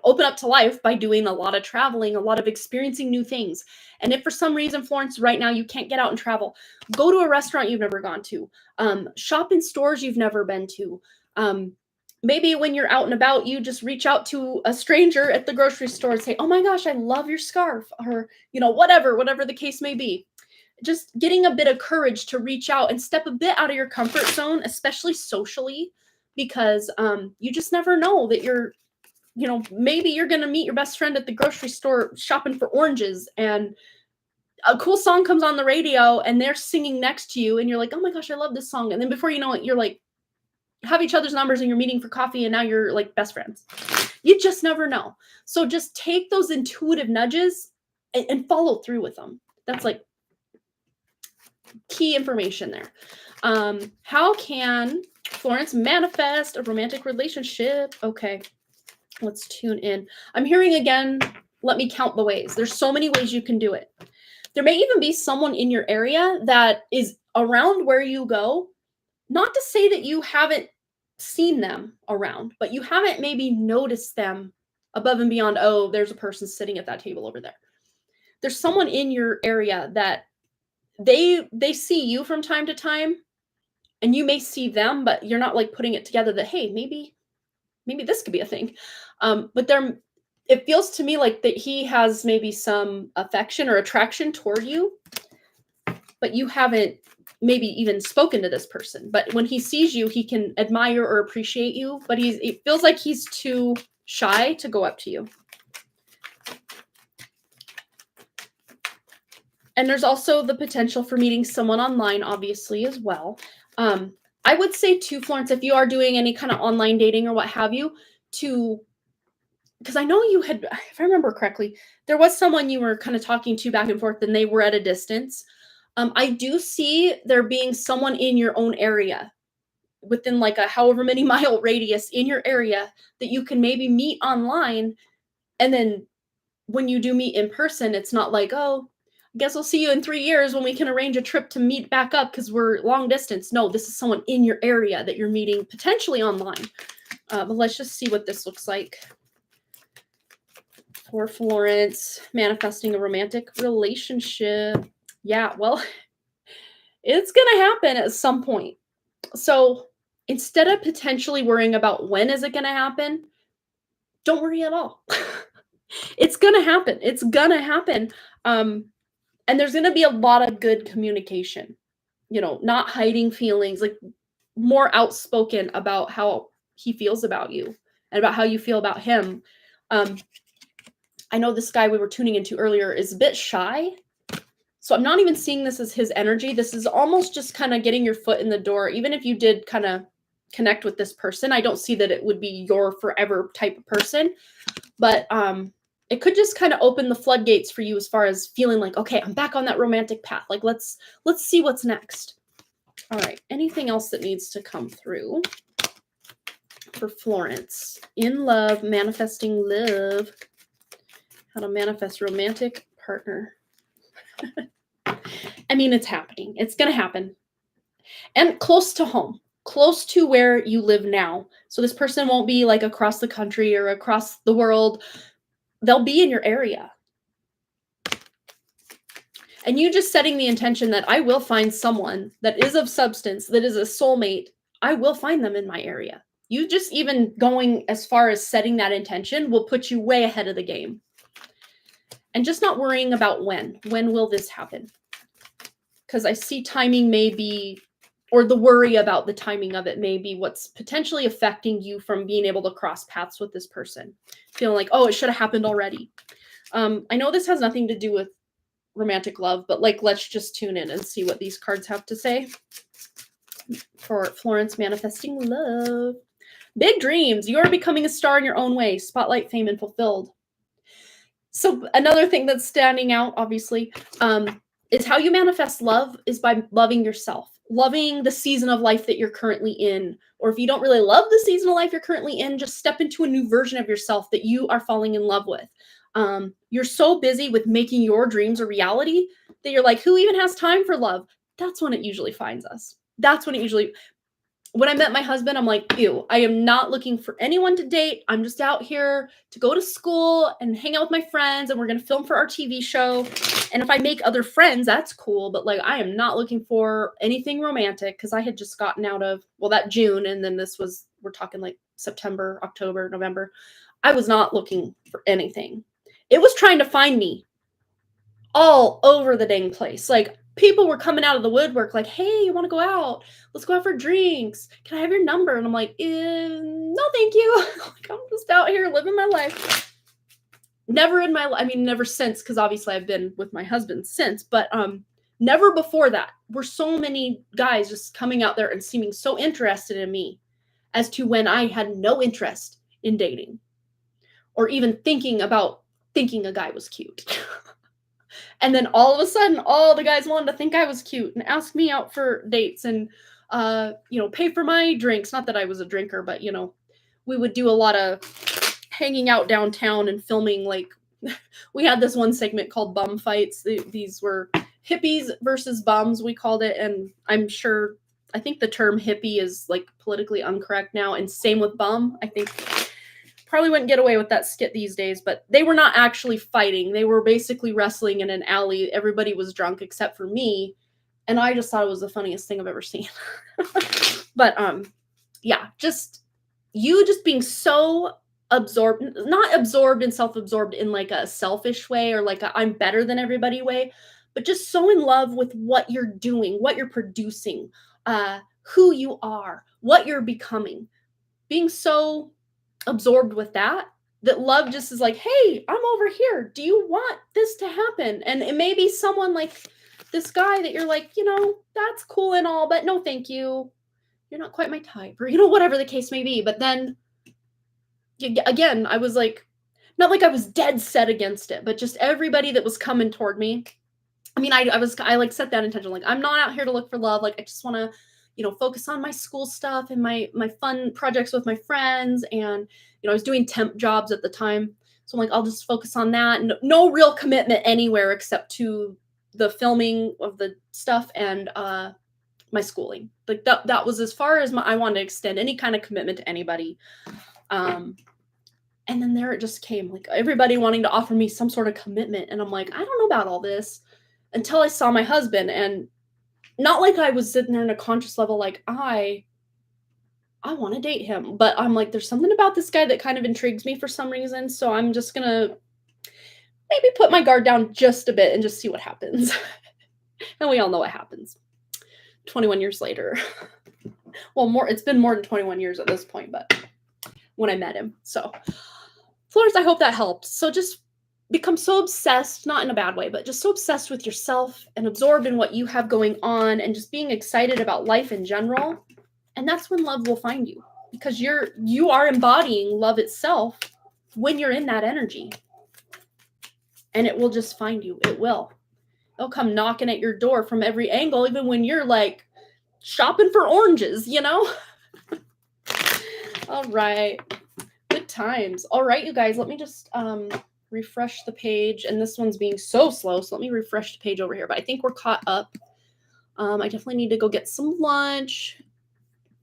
open up to life by doing a lot of traveling, a lot of experiencing new things. And if for some reason, Florence, right now you can't get out and travel, go to a restaurant you've never gone to, shop in stores you've never been to. Maybe when you're out and about, you just reach out to a stranger at the grocery store and say, oh my gosh, I love your scarf, or, whatever the case may be. Just getting a bit of courage to reach out and step a bit out of your comfort zone, especially socially, because you just never know that maybe you're going to meet your best friend at the grocery store shopping for oranges, and a cool song comes on the radio and they're singing next to you and you're like, oh my gosh, I love this song. And then before you know it, you're like, have each other's numbers and you're meeting for coffee, and now you're like best friends. You just never know. So just take those intuitive nudges and follow through with them. That's like key information there. How can Florence manifest a romantic relationship? Okay. Let's tune in. I'm hearing again, let me count the ways. There's so many ways you can do it. There may even be someone in your area that is around where you go. Not to say that you haven't seen them around, but you haven't maybe noticed them above and beyond, oh, there's a person sitting at that table over there. There's someone in your area that they see you from time to time, and you may see them, but you're not like putting it together that, hey, maybe this could be a thing. But it feels to me like that he has maybe some affection or attraction toward you, but you haven't maybe even spoken to this person. But when he sees you, he can admire or appreciate you, but it feels like he's too shy to go up to you. And there's also the potential for meeting someone online, obviously, as well. I would say too, Florence, if you are doing any kind of online dating or what have you, because I know you had, if I remember correctly, there was someone you were kind of talking to back and forth and they were at a distance. I do see there being someone in your own area within like a however many mile radius in your area that you can maybe meet online. And then when you do meet in person, it's not like, oh, I guess I'll see you in 3 years when we can arrange a trip to meet back up because we're long distance. No, this is someone in your area that you're meeting potentially online. But let's just see what this looks like. For Florence, manifesting a romantic relationship. Yeah, well, it's going to happen at some point. So instead of potentially worrying about when is it going to happen, don't worry at all. It's going to happen. It's going to happen. And there's going to be a lot of good communication, not hiding feelings, like more outspoken about how he feels about you and about how you feel about him. I know this guy we were tuning into earlier is a bit shy. So I'm not even seeing this as his energy. This is almost just kind of getting your foot in the door. Even if you did kind of connect with this person, I don't see that it would be your forever type of person. But it could just kind of open the floodgates for you as far as feeling like, okay, I'm back on that romantic path. Like, let's see what's next. All right. Anything else that needs to come through for Florence? In love, manifesting love. How to manifest romantic partner. I mean, it's happening. It's going to happen. And close to home, close to where you live now. So this person won't be like across the country or across the world. They'll be in your area. And you just setting the intention that I will find someone that is of substance, that is a soulmate. I will find them in my area. You just even going as far as setting that intention will put you way ahead of the game. And just not worrying about when. When will this happen? Because I see timing may be, or the worry about the timing of it may be what's potentially affecting you from being able to cross paths with this person. Feeling like, oh, it should have happened already. I know this has nothing to do with romantic love, but like, let's just tune in and see what these cards have to say. For Florence, manifesting love. Big dreams. You are becoming a star in your own way. Spotlight, fame, and fulfilled. So another thing that's standing out, obviously, is how you manifest love is by loving yourself, loving the season of life that you're currently in. Or if you don't really love the season of life you're currently in, just step into a new version of yourself that you are falling in love with. You're so busy with making your dreams a reality that you're like, who even has time for love? That's when it usually finds us. That's when it usually... When I met my husband, I'm like, ew, I am not looking for anyone to date. I'm just out here to go to school and hang out with my friends, and we're going to film for our TV show. And if I make other friends, that's cool. But like, I am not looking for anything romantic because I had just gotten out of, well, that June. And then this was, we're talking like September, October, November. I was not looking for anything. It was trying to find me all over the dang place. Like, people were coming out of the woodwork like, hey, you want to go out? Let's go out for drinks. Can I have your number? And I'm like, no, thank you. Like, I'm just out here living my life. Never in my life, I mean, never since, because obviously I've been with my husband since, but never before that were so many guys just coming out there and seeming so interested in me as to when I had no interest in dating or even thinking a guy was cute. And then all of a sudden, all the guys wanted to think I was cute and ask me out for dates and, pay for my drinks. Not that I was a drinker, but, we would do a lot of hanging out downtown and filming. Like, we had this one segment called Bum Fights. These were hippies versus bums, we called it. And I think the term hippie is like politically incorrect now. And same with bum. I think probably wouldn't get away with that skit these days, but they were not actually fighting. They were basically wrestling in an alley. Everybody was drunk except for me. And I just thought it was the funniest thing I've ever seen. But yeah, you just being so absorbed, not absorbed and self-absorbed in like a selfish way or like a I'm better than everybody way, but just so in love with what you're doing, what you're producing, who you are, what you're becoming. Being so absorbed with that love just is like, hey, I'm over here. Do you want this to happen? And it may be someone like this guy that you're like, that's cool and all, but no, thank you. You're not quite my type, or, whatever the case may be. But then again, I was like, not like I was dead set against it, but just everybody that was coming toward me. I mean, I like set that intention. Like, I'm not out here to look for love. Like, I just want to, focus on my school stuff and my fun projects with my friends. And, I was doing temp jobs at the time. So I'm like, I'll just focus on that. And no real commitment anywhere except to the filming of the stuff and my schooling. Like that was as far as I wanted to extend any kind of commitment to anybody. And then there it just came, like everybody wanting to offer me some sort of commitment. And I'm like, I don't know about all this until I saw my husband. And not like I was sitting there in a conscious level, like I want to date him. But I'm like, there's something about this guy that kind of intrigues me for some reason. So I'm just going to maybe put my guard down just a bit and just see what happens. And we all know what happens 21 years later. Well, it's been more than 21 years at this point, but when I met him. So Florence, I hope that helped. So just become so obsessed, not in a bad way, but just so obsessed with yourself and absorbed in what you have going on and just being excited about life in general. And that's when love will find you, because you are embodying love itself when you're in that energy. And it will just find you. It'll come knocking at your door from every angle, even when you're like shopping for oranges, All right. Good times. All right, you guys, let me just refresh the page. And this one's being so slow, so let me refresh the page over here. But I think we're caught up. I definitely need to go get some lunch.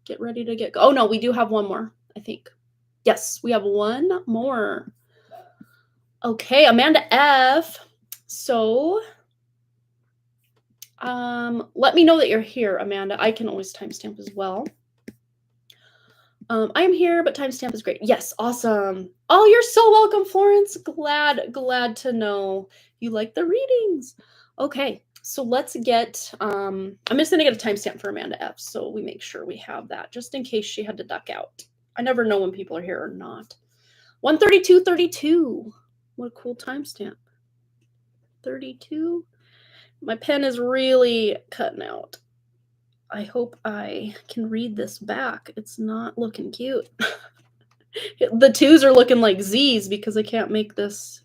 Get ready to get... Oh, no, we do have one more, I think. Yes, we have one more. Okay, Amanda F. So, let me know that you're here, Amanda. I can always timestamp as well. I am here, but timestamp is great. Yes, awesome. Oh, you're so welcome, Florence. Glad to know you like the readings. Okay, so let's get, I'm just gonna get a timestamp for Amanda F, so we make sure we have that, just in case she had to duck out. I never know when people are here or not. 1:32:32. What a cool timestamp. 32. My pen is really cutting out. I hope I can read this back. It's not looking cute. The 2s are looking like Z's because I can't make this.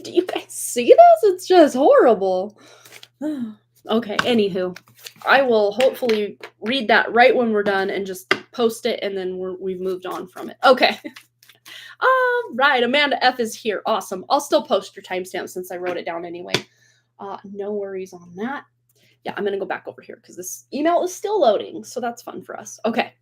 Do you guys see this? It's just horrible. Okay, anywho. I will hopefully read that right when we're done and just post it, and then we've moved on from it. Okay. All right, Amanda F is here. Awesome. I'll still post your timestamp since I wrote it down anyway. No worries on that. Yeah, I'm going to go back over here because this email is still loading, so that's fun for us. Okay,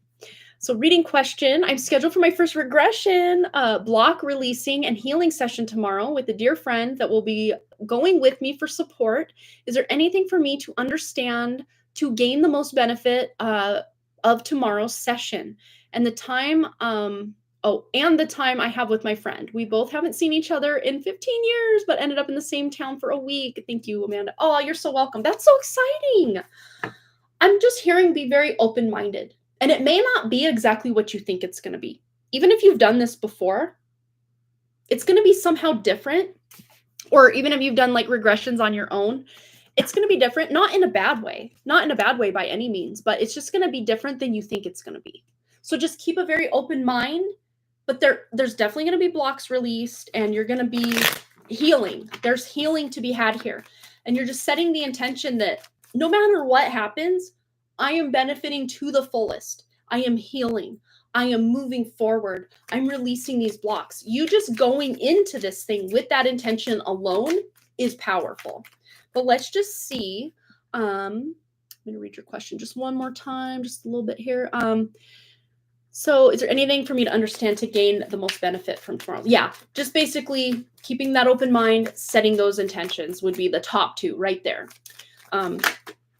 so reading question. I'm scheduled for my first regression block releasing and healing session tomorrow with a dear friend that will be going with me for support. Is there anything for me to understand to gain the most benefit of tomorrow's session? And the time... and the time I have with my friend. We both haven't seen each other in 15 years, but ended up in the same town for a week. Thank you, Amanda. Oh, you're so welcome. That's so exciting. I'm just hearing be very open-minded. And it may not be exactly what you think it's going to be. Even if you've done this before, it's going to be somehow different. Or even if you've done like regressions on your own, it's going to be different. Not in a bad way. Not in a bad way by any means, but it's just going to be different than you think it's going to be. So just keep a very open mind. But there's definitely going to be blocks released, and you're going to be healing. There's healing to be had here. And you're just setting the intention that no matter what happens, I am benefiting to the fullest. I am healing. I am moving forward. I'm releasing these blocks. You just going into this thing with that intention alone is powerful. But let's just see. I'm going to read your question just one more time, just a little bit here. So is there anything for me to understand to gain the most benefit from tomorrow? Yeah, just basically keeping that open mind, setting those intentions would be the top 2 right there.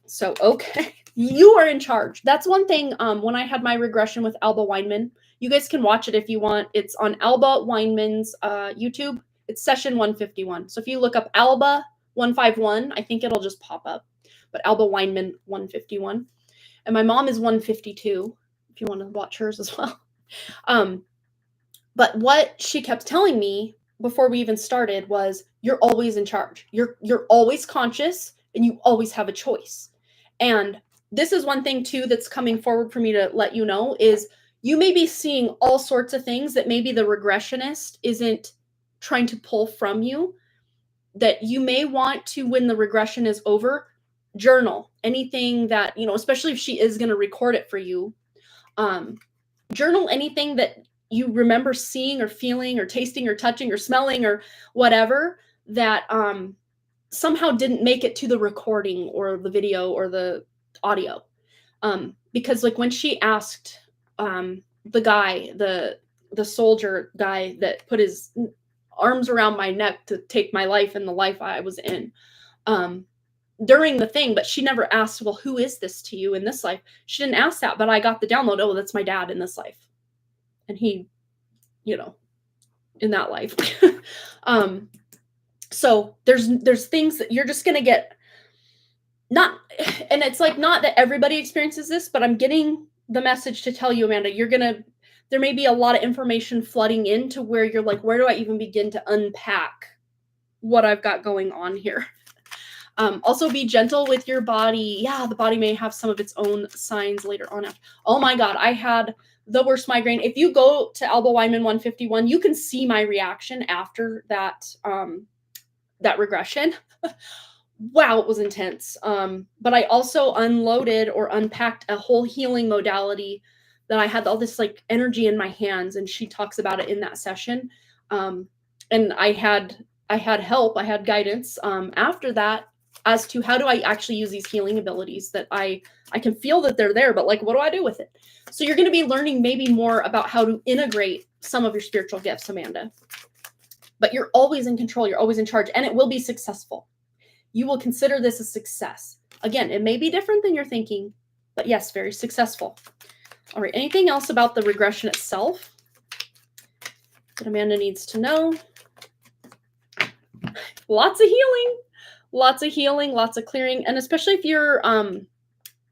So, okay. You are in charge. That's one thing. When I had my regression with Alba Weinman, you guys can watch it if you want. It's on Alba Weinman's YouTube. It's session 151. So if you look up Alba 151, I think it'll just pop up. But Alba Weinman 151. And my mom is 152, if you want to watch hers as well. But what she kept telling me before we even started was, you're always in charge. You're always conscious, and you always have a choice. And this is one thing too that's coming forward for me to let you know is, you may be seeing all sorts of things that maybe the regressionist isn't trying to pull from you, that you may want to, when the regression is over, journal anything that, especially if she is going to record it for you. Journal anything that you remember seeing or feeling or tasting or touching or smelling or whatever that somehow didn't make it to the recording or the video or the audio. Because like when she asked the guy, the soldier guy that put his arms around my neck to take my life and the life I was in, during the thing, but she never asked, well, who is this to you in this life? She didn't ask that, but I got the download. Oh, that's my dad in this life. And he, in that life. So there's things that you're just going to get not, and it's like, not that everybody experiences this, but I'm getting the message to tell you, Amanda, there may be a lot of information flooding in to where you're like, where do I even begin to unpack what I've got going on here? Also be gentle with your body. Yeah, the body may have some of its own signs later on. Oh my God, I had the worst migraine. If you go to Alba Weinman 151, you can see my reaction after that, that regression. Wow, it was intense. But I also unloaded or unpacked a whole healing modality that I had all this like energy in my hands, and she talks about it in that session. And I had help, I had guidance after that as to how do I actually use these healing abilities that I can feel that they're there, but like, what do I do with it? So you're going to be learning maybe more about how to integrate some of your spiritual gifts, Amanda. But you're always in control. You're always in charge, and it will be successful. You will consider this a success. Again, it may be different than you're thinking, but yes, very successful. All right. Anything else about the regression itself that Amanda needs to know? Lots of healing, lots of clearing. And especially if you're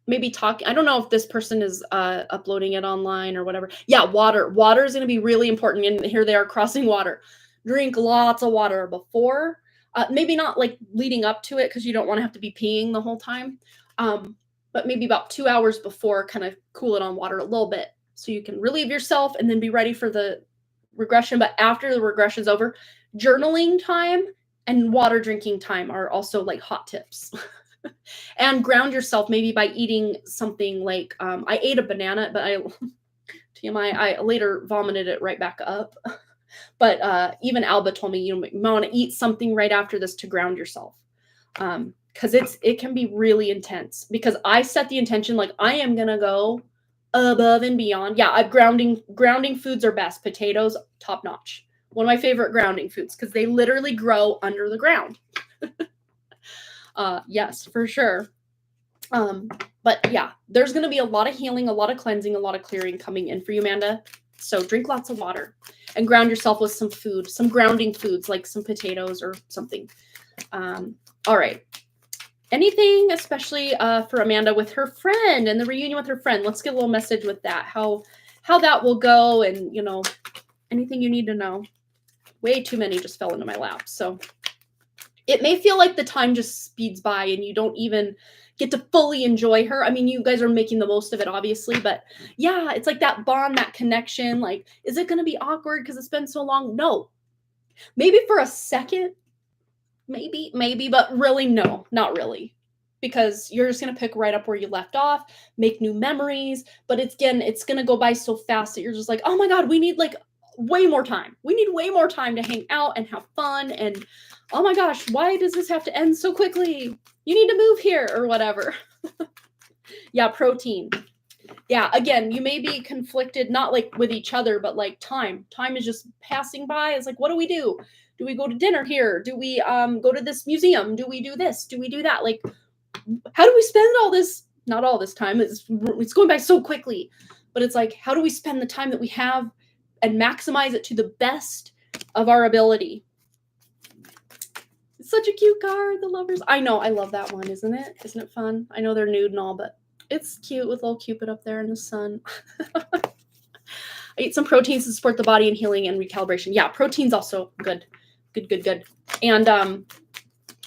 maybe talking, I don't know if this person is uploading it online or whatever. Yeah, water. Water is going to be really important. And here they are crossing water. Drink lots of water before. Maybe not like leading up to it, because you don't want to have to be peeing the whole time. But maybe about 2 hours before, kind of cool it on water a little bit so you can relieve yourself and then be ready for the regression. But after the regression's over, journaling time and water drinking time are also like hot tips. And ground yourself maybe by eating something like, I ate a banana, but TMI, I later vomited it right back up. But even Alba told me, you want to eat something right after this to ground yourself. Because it can be really intense, because I set the intention, like I am going to go above and beyond. Yeah, grounding foods are best. Potatoes, top notch. One of my favorite grounding foods, because they literally grow under the ground. Yes, for sure. But yeah, there's going to be a lot of healing, a lot of cleansing, a lot of clearing coming in for you, Amanda. So drink lots of water and ground yourself with some food, some grounding foods, like some potatoes or something. All right. Anything, especially for Amanda with her friend and the reunion with her friend? Let's get a little message with that, how that will go, and, anything you need to know. Way too many just fell into my lap. So it may feel like the time just speeds by and you don't even get to fully enjoy her. I mean, you guys are making the most of it, obviously, but yeah, it's like that bond, that connection. Like, is it going to be awkward because it's been so long? No. Maybe for a second, maybe, but really, no, not really. Because you're just going to pick right up where you left off, make new memories. But it's going to go by so fast that you're just like, oh my God, we need like way more time. We need way more time to hang out and have fun. And oh my gosh, why does this have to end so quickly? You need to move here or whatever. Yeah, protein. Yeah, again, you may be conflicted, not like with each other, but like time. Time is just passing by. It's like, what do we do? Do we go to dinner here? Do we go to this museum? Do we do this? Do we do that? Like, how do we spend all this, not all this time, it's going by so quickly, but it's like, how do we spend the time that we have and maximize it to the best of our ability? It's such a cute card, the lovers. I know, I love that one, isn't it? Isn't it fun? I know they're nude and all, but it's cute with little Cupid up there in the sun. I eat some proteins to support the body and healing and recalibration. Yeah, protein's also good. Good. And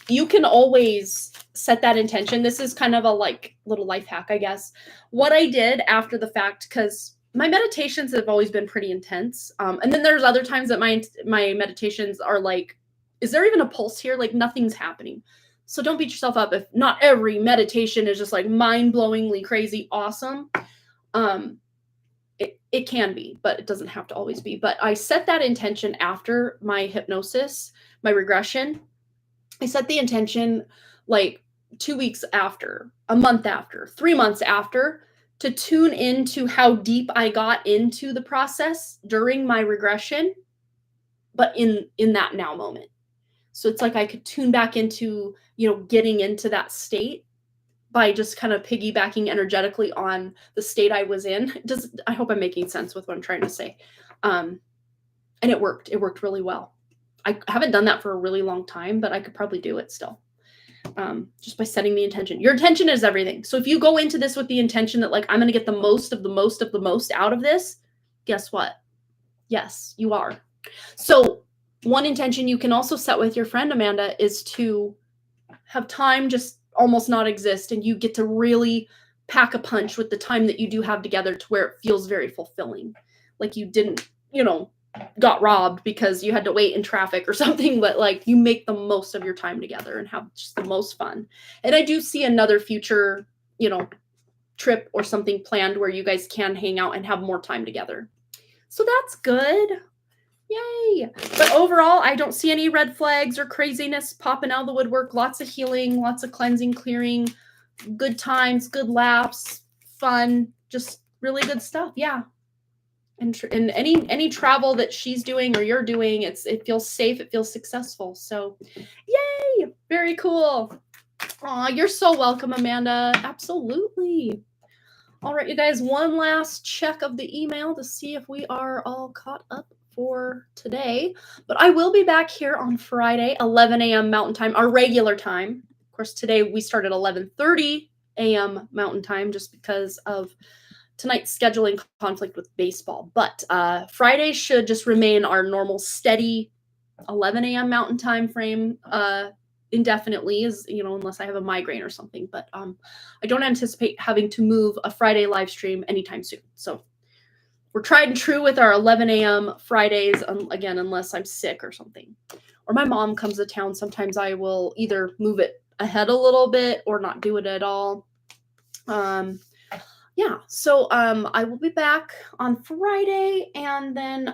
you can always set that intention. This is kind of a like little life hack, I guess. What I did after the fact, because my meditations have always been pretty intense. And then there's other times that my meditations are like, is there even a pulse here? Like nothing's happening. So don't beat yourself up if not every meditation is just like mind-blowingly crazy awesome. It can be, but it doesn't have to always be. But I set that intention after my hypnosis, my regression. I set the intention like 2 weeks after, a month after, 3 months after, to tune into how deep I got into the process during my regression, but in that now moment. So it's like I could tune back into, getting into that state by just kind of piggybacking energetically on the state I was in. I hope I'm making sense with what I'm trying to say. And it worked. It worked really well. I haven't done that for a really long time, but I could probably do it still. Just by setting the intention. Your intention is everything. So if you go into this with the intention that like, I'm going to get the most of the most of the most out of this, guess what? Yes, you are. So one intention you can also set with your friend, Amanda, is to have time just almost not exist, and you get to really pack a punch with the time that you do have together to where it feels very fulfilling. Like you didn't, got robbed because you had to wait in traffic or something, but like you make the most of your time together and have just the most fun. And I do see another future, trip or something planned where you guys can hang out and have more time together. So that's good. Yay. But overall, I don't see any red flags or craziness popping out of the woodwork. Lots of healing, lots of cleansing, clearing, good times, good laughs, fun, just really good stuff. Yeah. And any travel that she's doing or you're doing, it feels safe. It feels successful. So yay. Very cool. Aw, you're so welcome, Amanda. Absolutely. All right, you guys, one last check of the email to see if we are all caught up for today. But I will be back here on Friday, 11 a.m. Mountain Time, our regular time. Of course, today we start at 11:30 a.m. Mountain Time just because of tonight's scheduling conflict with baseball. But Friday should just remain our normal steady 11 a.m. Mountain Time frame indefinitely, unless I have a migraine or something. But I don't anticipate having to move a Friday live stream anytime soon. So we're tried and true with our 11 a.m. Fridays, again, unless I'm sick or something. Or my mom comes to town. Sometimes I will either move it ahead a little bit or not do it at all. Yeah, so I will be back on Friday. And then,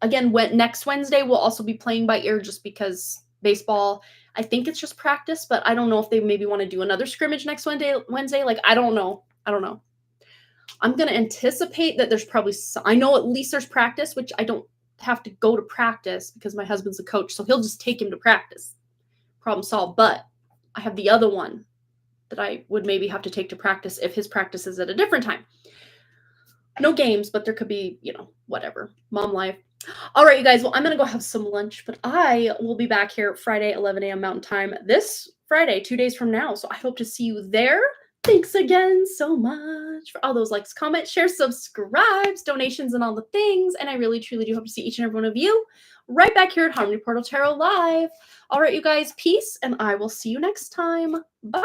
again, next Wednesday, we'll also be playing by ear just because baseball, I think it's just practice, but I don't know if they maybe want to do another scrimmage next Wednesday. Like, I don't know. I'm going to anticipate that there's probably, I know at least there's practice, which I don't have to go to practice because my husband's a coach. So he'll just take him to practice. Problem solved. But I have the other one that I would maybe have to take to practice if his practice is at a different time. No games, but there could be, whatever. Mom life. All right, you guys. Well, I'm going to go have some lunch, but I will be back here Friday, 11 a.m. Mountain Time this Friday, 2 days from now. So I hope to see you there. Thanks again so much for all those likes, comments, shares, subscribes, donations, and all the things. And I really, truly do hope to see each and every one of you right back here at Harmony Portal Tarot Live. All right, you guys, peace, and I will see you next time. Bye.